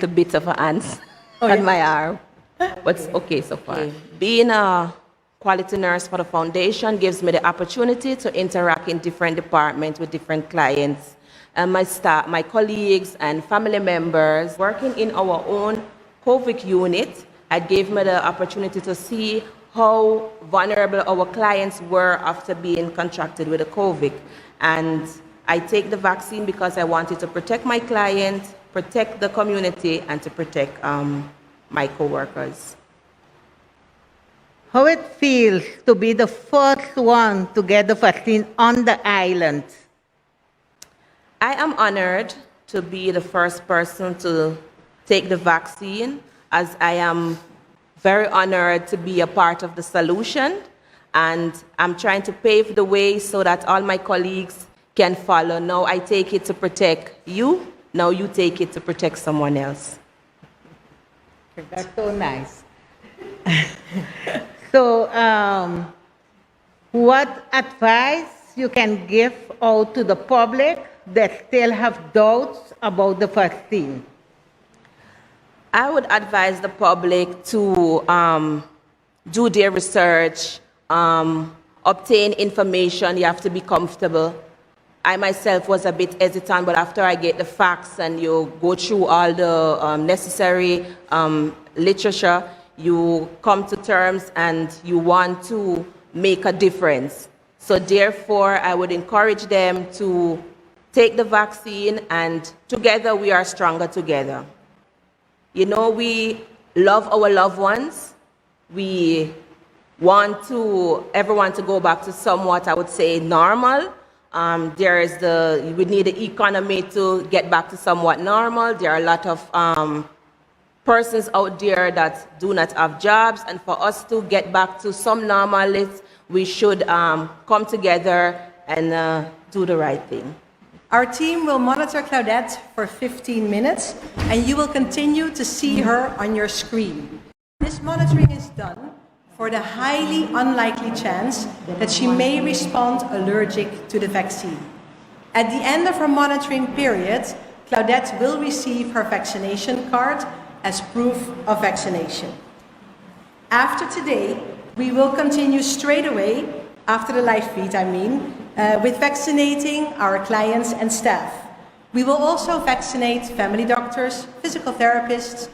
bit of an ants on my arm. But it's okay so far. Being a quality nurse for the foundation gives me the opportunity to interact in different departments with different clients. And my staff, my colleagues and family members working in our own COVID unit, it gave me the opportunity to see how vulnerable our clients were after being contracted with the COVID. And I take the vaccine because I wanted to protect my clients, protect the community, and to protect my coworkers. How it feels to be the first one to get the vaccine on the island? I am honored to be the first person to take the vaccine, as I am very honored to be a part of the solution, and I'm trying to pave the way so that all my colleagues can follow. Now I take it to protect you, now you take it to protect someone else. That's so nice. So, what advice you can give out to the public that still have doubts about the vaccine? I would advise the public to do their research, obtain information. You have to be comfortable. I myself was a bit hesitant, but after I get the facts and you go through all the necessary literature, you come to terms and you want to make a difference. So therefore, I would encourage them to take the vaccine, and together we are stronger together. You know, we love our loved ones. We want everyone to go back to somewhat, I would say, normal. We need the economy to get back to somewhat normal. There are a lot of persons out there that do not have jobs, and for us to get back to some normality, we should come together and do the right thing. Our team will monitor Claudette for 15 minutes, and you will continue to see her on your screen. This monitoring is done for the highly unlikely chance that she may respond allergic to the vaccine. At the end of her monitoring period, Claudette will receive her vaccination card as proof of vaccination. After today, we will continue straight away, after the live feed with vaccinating our clients and staff. We will also vaccinate family doctors, physical therapists,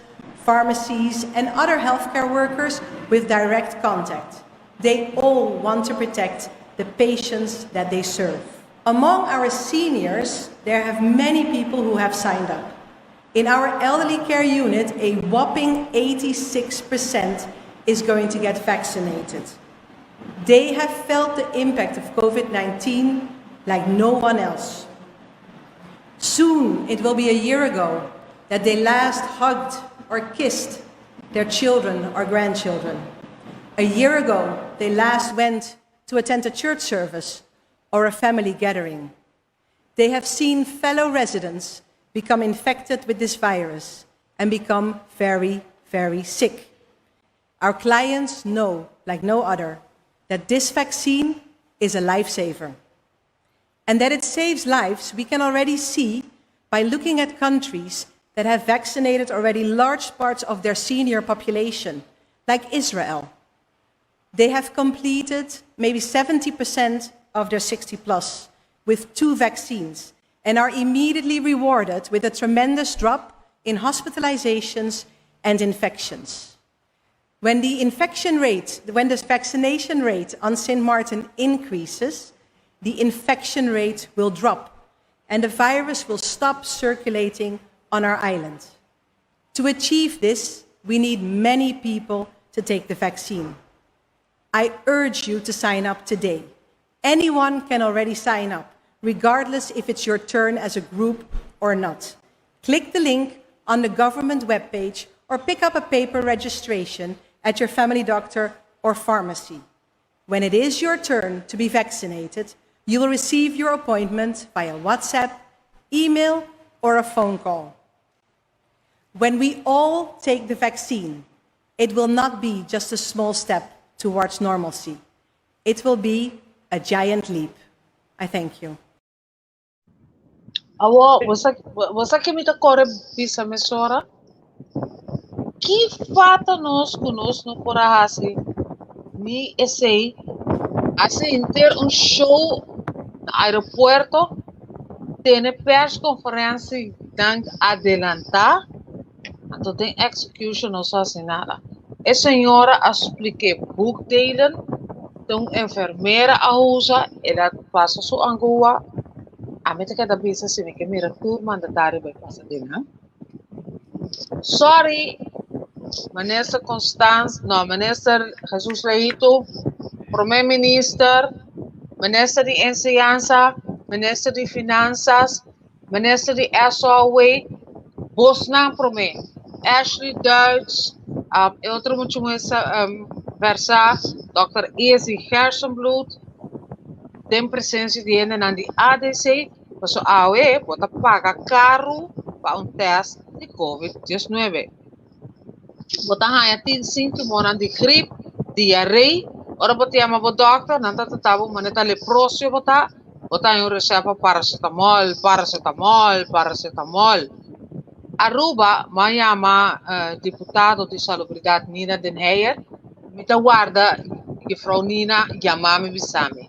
pharmacies, and other healthcare workers with direct contact. They all want to protect the patients that they serve. Among our seniors, there have many people who have signed up. In our elderly care unit, a whopping 86% is going to get vaccinated. They have felt the impact of COVID-19 like no one else. Soon, it will be a year ago that they last hugged or kissed their children or grandchildren. A year ago, they last went to attend a church service or a family gathering. They have seen fellow residents become infected with this virus and become very, very sick. Our clients know, like no other, that this vaccine is a lifesaver. And that it saves lives, we can already see by looking at countries that have vaccinated already large parts of their senior population, like Israel. They have completed maybe 70% of their 60 plus with 2 vaccines and are immediately rewarded with a tremendous drop in hospitalizations and infections. When the vaccination rate on St. Martin increases, the infection rate will drop and the virus will stop circulating on our island. To achieve this, we need many people to take the vaccine. I urge you to sign up today. Anyone can already sign up, regardless if it's your turn as a group or not. Click the link on the government webpage or pick up a paper registration at your family doctor or pharmacy. When it is your turn to be vaccinated, you will receive your appointment via WhatsApp, email, or a phone call. When we all take the vaccine, it will not be just a small step towards normalcy. It will be a giant leap. I thank you. Awo, você que me corre bisa mesora? Que fata nós conosco no Corahasi? Me essay, assim ter show no aeroporto, tem persconferência dan adelantar, então tem execution não só assim nada. A senhora explique boekdelen, tem enfermeira a usa, ela passa sua angua. A meta que da bisa se me que mira tudo mandatário vai passar dele, né? Sorry, Minister Constance, não, Minister Jesus Leito, Primeiro-Ministro, Minister de Enseñanza, Minister de Finanças, Minister de SOA, Bosnan Prome, Ashley Duits, outro muito mais versar, Dr. Easy Hersenbloed, tem presença de ene na ADC, mas o AOE pode pagar caro para teste de COVID-19. Bota hanya tin sintomas de gripe, diarreia, ora bota ama bo doctor, nanta tatabu maneta leprosio bota yung reserva paracetamol. Aruba, mayama deputado de salubridade Nina Den Heijer, mita guarda Frau Nina Yamami Bisami.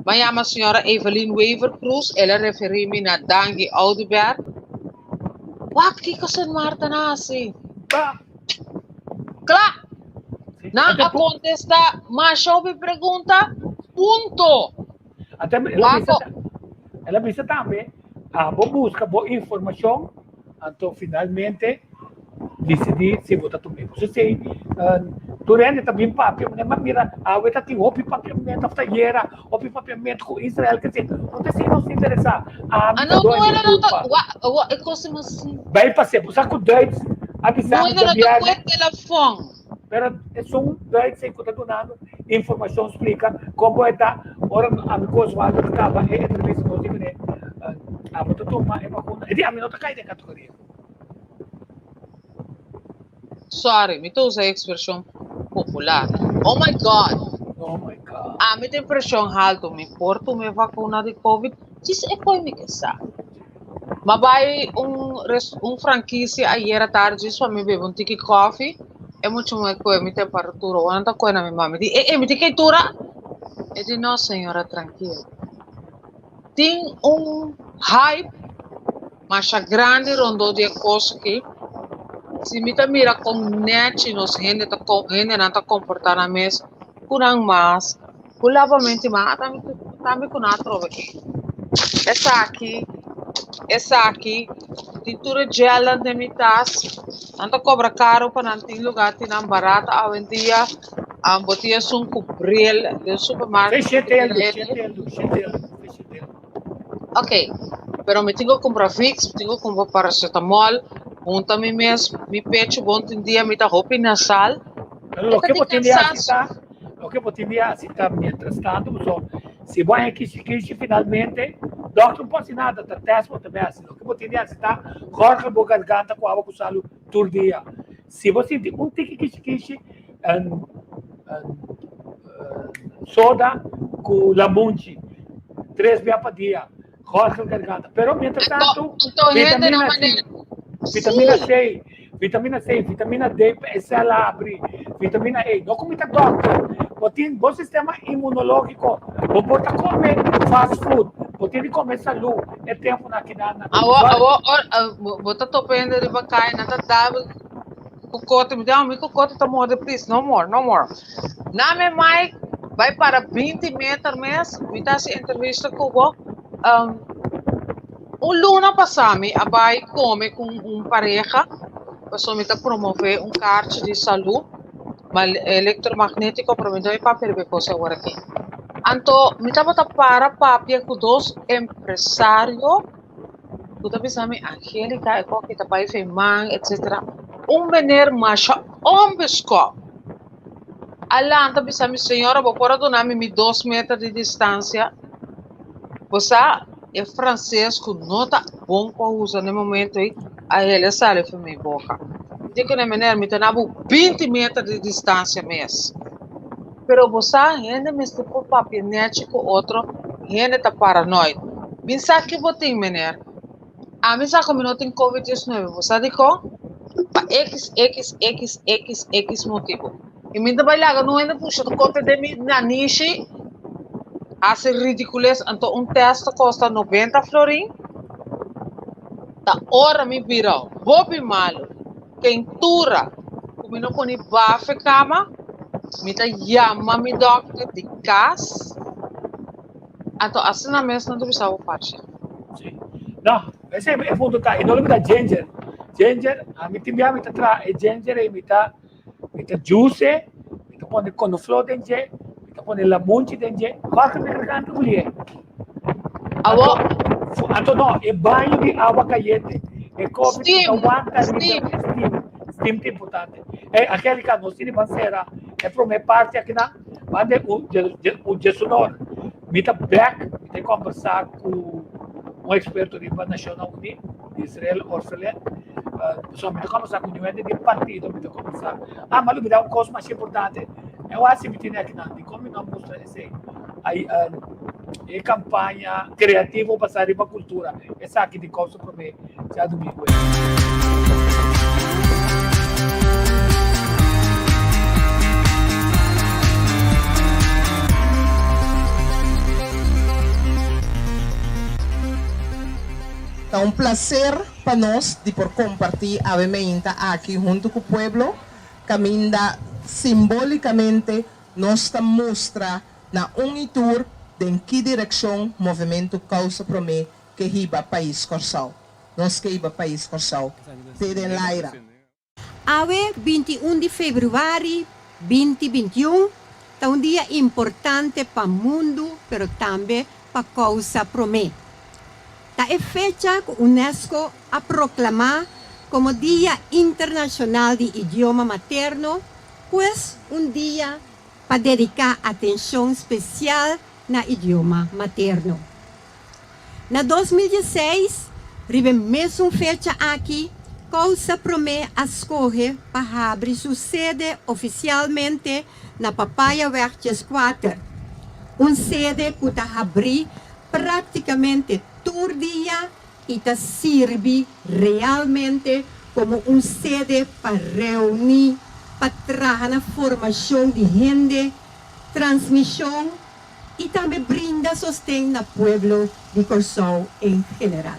Mayama senhora Evelyn Wever Cruz, ela referi-me na Dangi Oudeberg. Wat kiko sen Marta nasi? Claro, não a contestar, mas houve pergunta, ponto. Até ela precisa também, vou buscar boa informação, então finalmente decidir se vou também. Você sei, durante também papel, mas mira, eu tá tem outro papiamento after guerra, outro papiamento com Israel, quer dizer, não tem se não se interessar. Não era não tá, é coisa assim. Vai passar, você com dois. Não era não com telefone. Pero são dois sem contar donando informação explica como é tá ora amigos lá que estava em entrevista com ele né a botar toma é vacuna e a minha cai de categoria. Sorry, me usa a expressão popular. Oh my God. A minha tem pressão alta, me porto me vacuna de COVID. Diz é coi me que sabe. Mas vai franquia ayer à tarde só me bebo ticket coffee. É muito mais coisa, minha temperatura, ou anda coisa na minha mãe. Me diz que tura? Eu digo, não, senhora, tranquila. Tem hype, mas a grande rondou de coisa que, se me mira com net, nos gente não está comportando a mesa, curang mas, lavamente mas, também com a trova aqui. Essa aqui, tintura gela de mitas, não cobra caro para não ter lugar, tem barato, a vendia, botia sum cobril do supermercado. Ok, pero me tenho que comprar fix, tenho que comprar paracetamol, também me pecho bom tem dia, me tá roupa nasal. O que poderia citar, mientras tanto, se vai aqui finalmente, doctor não pode nada, tá teste também assim. O que poderia citar, corta a garganta com água com sal todo dia. Se você tem tique soda com lamunchi, 3 vezes por dia, corta a garganta. Pero mientras tanto, vitamina C, vitamina D, essa ela abre, vitamina E. Não comita doctor. Bom sistema imunológico, bota comer fast food, bota comer saúde, é tempo na quinana. Bota topendo de bacai, nada dava, cocote, me dá cocote, tá morre, please, no more. Na minha mãe, vai para 20 metros mês, me dá essa entrevista com o luna passame, vai comer com pareja, passou me promover carte de saúde, mas eletromagnético para mim não é para perder coisa agora aqui. Anto, me tava para papia com dois empresários. Tu tá pensando, Angélica, é qual que tá para man, etc. Venir macho, pesco. Além, tá pensando, senhora, vou pôr do nome 2 metros de distância. Você é francês, que não tá bom para usar no momento aí. Aí ele sai para minha boca. Digo que me tá 20 metros de distância mesmo. Pero você ainda me está por papel net com outro, ainda tá paranoide. Pensa que vou ter, menino. A mim sabe como não tem Covid-19, você diz para X motivo. E me trabalha não ainda puxa do conta de mim na niche, hace ridiculez, então teste custa 90 florin. Da hora me virou, vou bem malo, quentura, como não põe bafe cama, me tá chama me doctor de casa, então assim na mesa não precisa o parte. No, ese es el punto acá. Y no le meta ginger. Ginger, a mí también me trae ginger y me está juice, me pone cornflour dentro, me pone la munchi dentro. Basta me cargando mulher. Abo. Anto no, é banho de água caliente. É copo de aguanta steam é importante. É aquele que não se banseira. É para minha parte aqui na, mande o gestionador. Me tá back, me tem conversar com um experto de Nacional Unido, de Israel Orfelé, só me conversar com o de partido, me conversar. Mas me dá coisa mais importante. Eu acho que me tem aqui de como não mostra esse aí a campanha criativa para sair para a cultura. Essa aqui de coisa para mim já domingo. É um prazer para nós de por compartir a vementa aqui junto com o povo, caminha simbolicamente nos mostra na unitur de em que direção o movimento Causa Promê que riba país Corsal. Nós que riba país Corsal. Terem Laira. Ave 21 de fevereiro 2021 é um dia importante para o mundo, mas também para Causa Promê. É fecha que a Unesco a proclamar como Dia Internacional de Idioma Materno, pois dia para dedicar atenção especial na idioma materno. Na 2016, ribe mesmo fecha aqui, Causa Promê escolhe para abrir sua sede oficialmente na Papaya Verdes 4, sede que está abrir praticamente todo dia e está serve realmente como sede para reunir, para trabalhar na formação de gente, transmissão e também brinda sustento ao povo de Corsal em geral.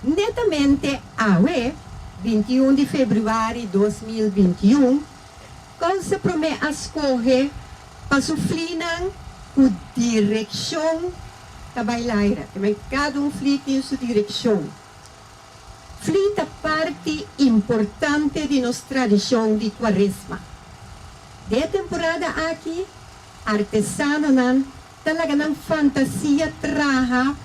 Netamente, hoje, 21 de fevereiro de 2021, Causa Promê escolhe para sofrer com direção da bailaira. Também cada flight tem sua direção. Flight é parte importante de nossa tradição de Quaresma. De temporada aqui, artesano nan talaga ng fantasia traha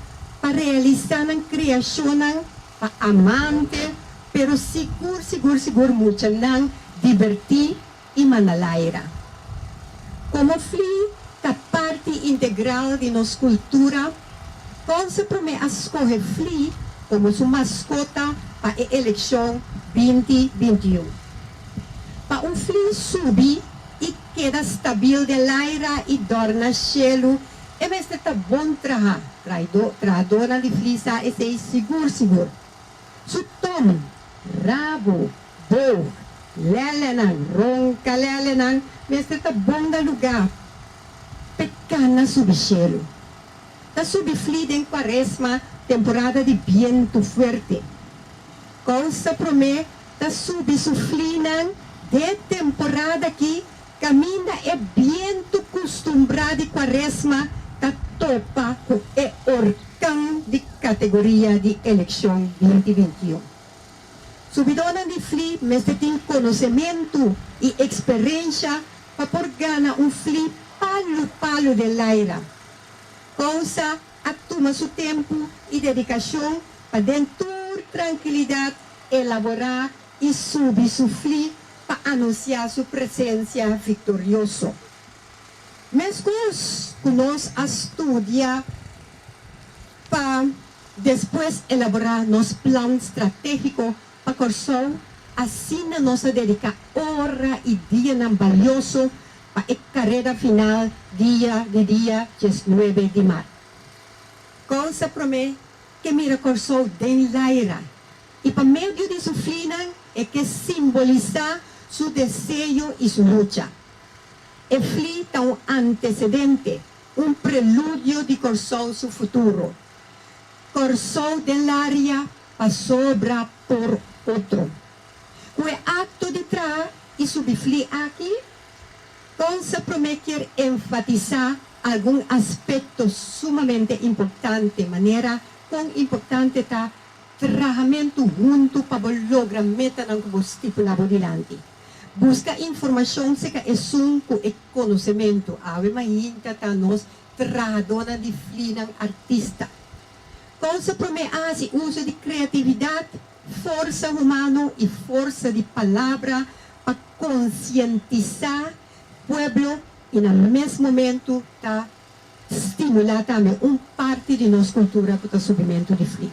para realizar ng criação para amante, pero siguro mucho nang divertir e manalaira. Como flight é parte integral de nossa cultura, Causa Promê escolhe flight como sua mascota para a eleição 2021. Para flight subir e queda stabil de laira e dorna cielo, e mesmo está bom trabalhar, traidora de flisa e sei seguro. Su tom, rabo, bow, lelenan, ronca lelenan, mesmo está bom da lugar, pecana subicielo. Da subflida em Quaresma, temporada de viento fuerte. Causa Promê da subsuflinan de temporada que caminha é viento acostumbrado de Quaresma da topa com o orcão de categoria de eleição 2021. Subidona de fli, mas tem conhecimento e experiência para por ganhar fli palo de Laira. Causa toma seu tempo e dedicação para dentro tranquilidade elaborar e subir para anunciar sua presença vitoriosa. Mesmo que nós estudia para depois elaborar nosso plano estratégico para Corsol, assim nós dedicar hora e dia valioso para a carreira final dia 19 de março. Coisa promete que mira Corsol den Laira e para meio de sua fina é que simboliza seu desejo e sua luta. É flita um antecedente, prelúdio de Corsol seu futuro. Corsol del área sobra por outro. O acto de trás e subir aqui, Consa promete enfatizar algum aspecto sumamente importante, maneira quão importante está trabalhamento junto para lograr meta que estipulado adiante. Busca informação se que é com conhecimento. Ave Maria está nos trabalhadora de flinan artista. Consa promete uso de criatividade, força humana e força de palavra para conscientizar o povo e no mesmo momento está estimular também parte de nossa cultura para o subimento de fli.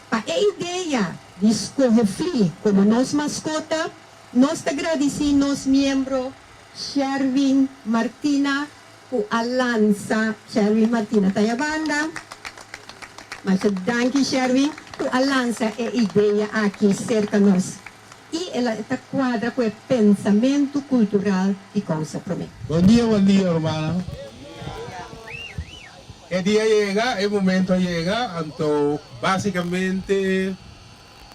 Para a ideia de escolher fli como nossa mascota, nós agradecemos nosso membro Sherwin Martina por a lança. Sherwin Martina Tayabanda. Mas danke Sherwin por a lança a ideia aqui cerca de nós. E ela está quadra com o pensamento cultural de Consa Promete. Bom dia, hermano. El día llega, el momento llega, então, basicamente,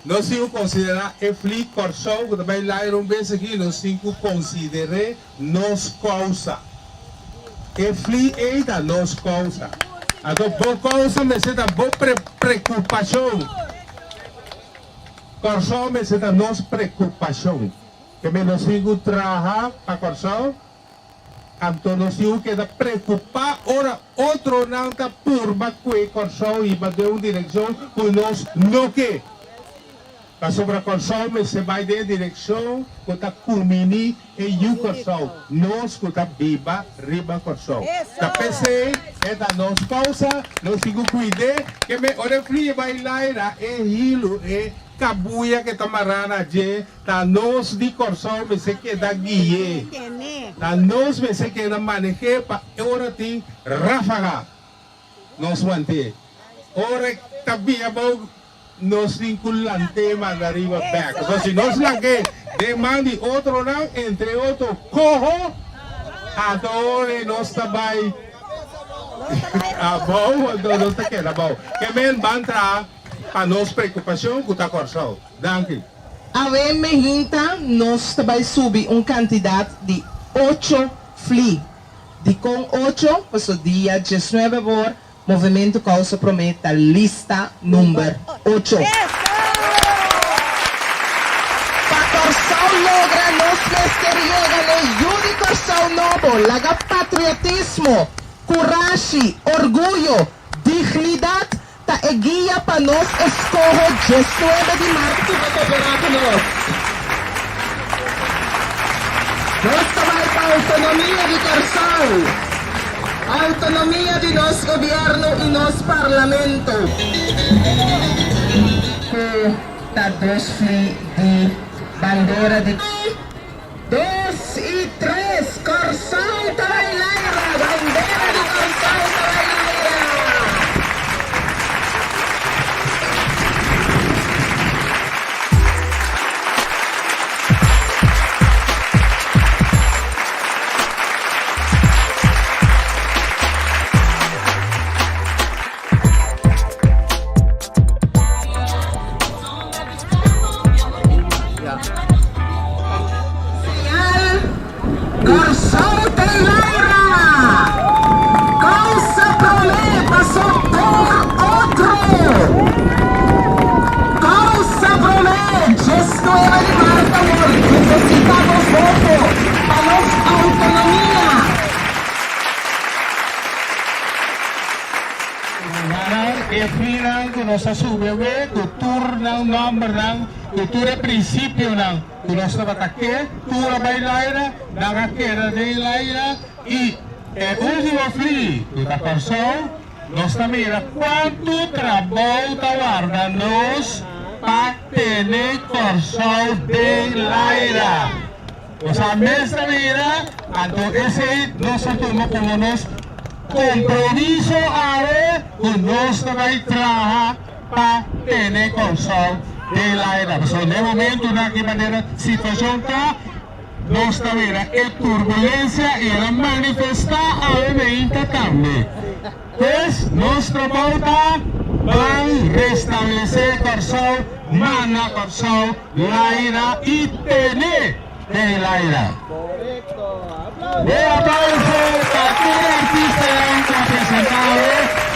nós temos que considerar o Fli Corsol, que também lá era vez aqui, nós temos que considerar nos causa. O Fli é da nos causa. Então, boa causa, me senta boa preocupação. Corsol me senta nos preocupação. Que me nós temos que trabalhar para Corsol. Então nós temos que preocupar, ora outro não está por bater Corsol e bater uma direção que nós não quer. Para sobre a Corsol, mas se vai de direção que está culmini e o Corsol. Nós que está viva, riba Corsol. Da PC é da nossa causa, nós temos que cuidar que me ora fria vai lá é hilo é cabuia que está marana de tá nós de Corsol, mas se que da guie. Tá nós mas se que da manejar para ora tem ráfaga. Nós manter. Ora tabia bom nós vinculante mais arriba back. Então se nós lá que demande outro não, entre outro corro, adore nós também. Ah bom, então nós tá que tá bom. Que men bantra para nossa preocupação com a Corsol. Danke. A Mehinta, nós também subir candidato de 8 FLI. De com 8, para o dia 19 de Movimento Causa Promete, lista número 8. Para Corsol logra nos queremos no Corsol novo, laga patriotismo, coragem, orgulho, dignidade, ta é guia para nós escolher 19 de março para cooperar com nós. Nós também para a autonomia de Corsol. A autonomia de nosso governo e nosso parlamento. Que está 2 FLI de bandeira de 2 e 3, Corsol Tavailaira, bandeira de Corsol Tavailaira. Corsol Tavailaira. Causa Promete passou por outro. Causa Promete, isto é a marca amor. Necessitamos voto para nossa autonomia. definan kung sa subewe, kultur ng number ng, kultura prinsipyo ng, kung sa batake, tura bailaira, nakakera de laira, ultimo fli, kita persona, nos mira quanto trabalho tawarda nos para tener corso de laira. O sea, nuestra vida, entonces nosotros como nos compromiso a con nuestra trabajo para tener corso de laira. Pues en el momento, de qué manera situación está, nuestra vida es turbulencia y la manifesta a la también. Pues nuestra pauta va a restablecer corso, mana corso, laira y tener de laira. Un aplauso para todo artista que ha presentado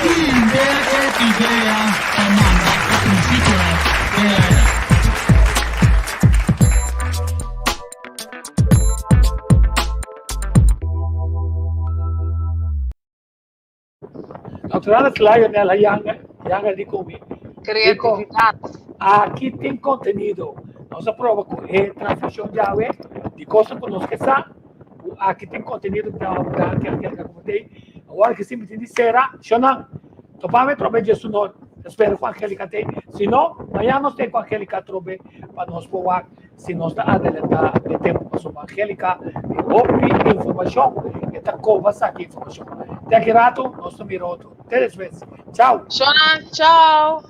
y de idea para manda al principio de laira. Natural Lionel Yanga de Kumi. Criatividad. Aqui tem conteúdo. Nossa prova é transmissão de água, de coisas que nós queremos. Aqui tem conteúdo que eu contei. Agora que sempre tem será, chama. Topame trobe de suno. Espero com aquele que tem. Se não, amanhã nós tem com aquele que trobe para nós poder, se nós está adelantar de tempo para sua Angélica, de informação, e tá conversa aqui informação. Até que rato, nós estamos mirando. Até depois. Tchau. Shona, tchau.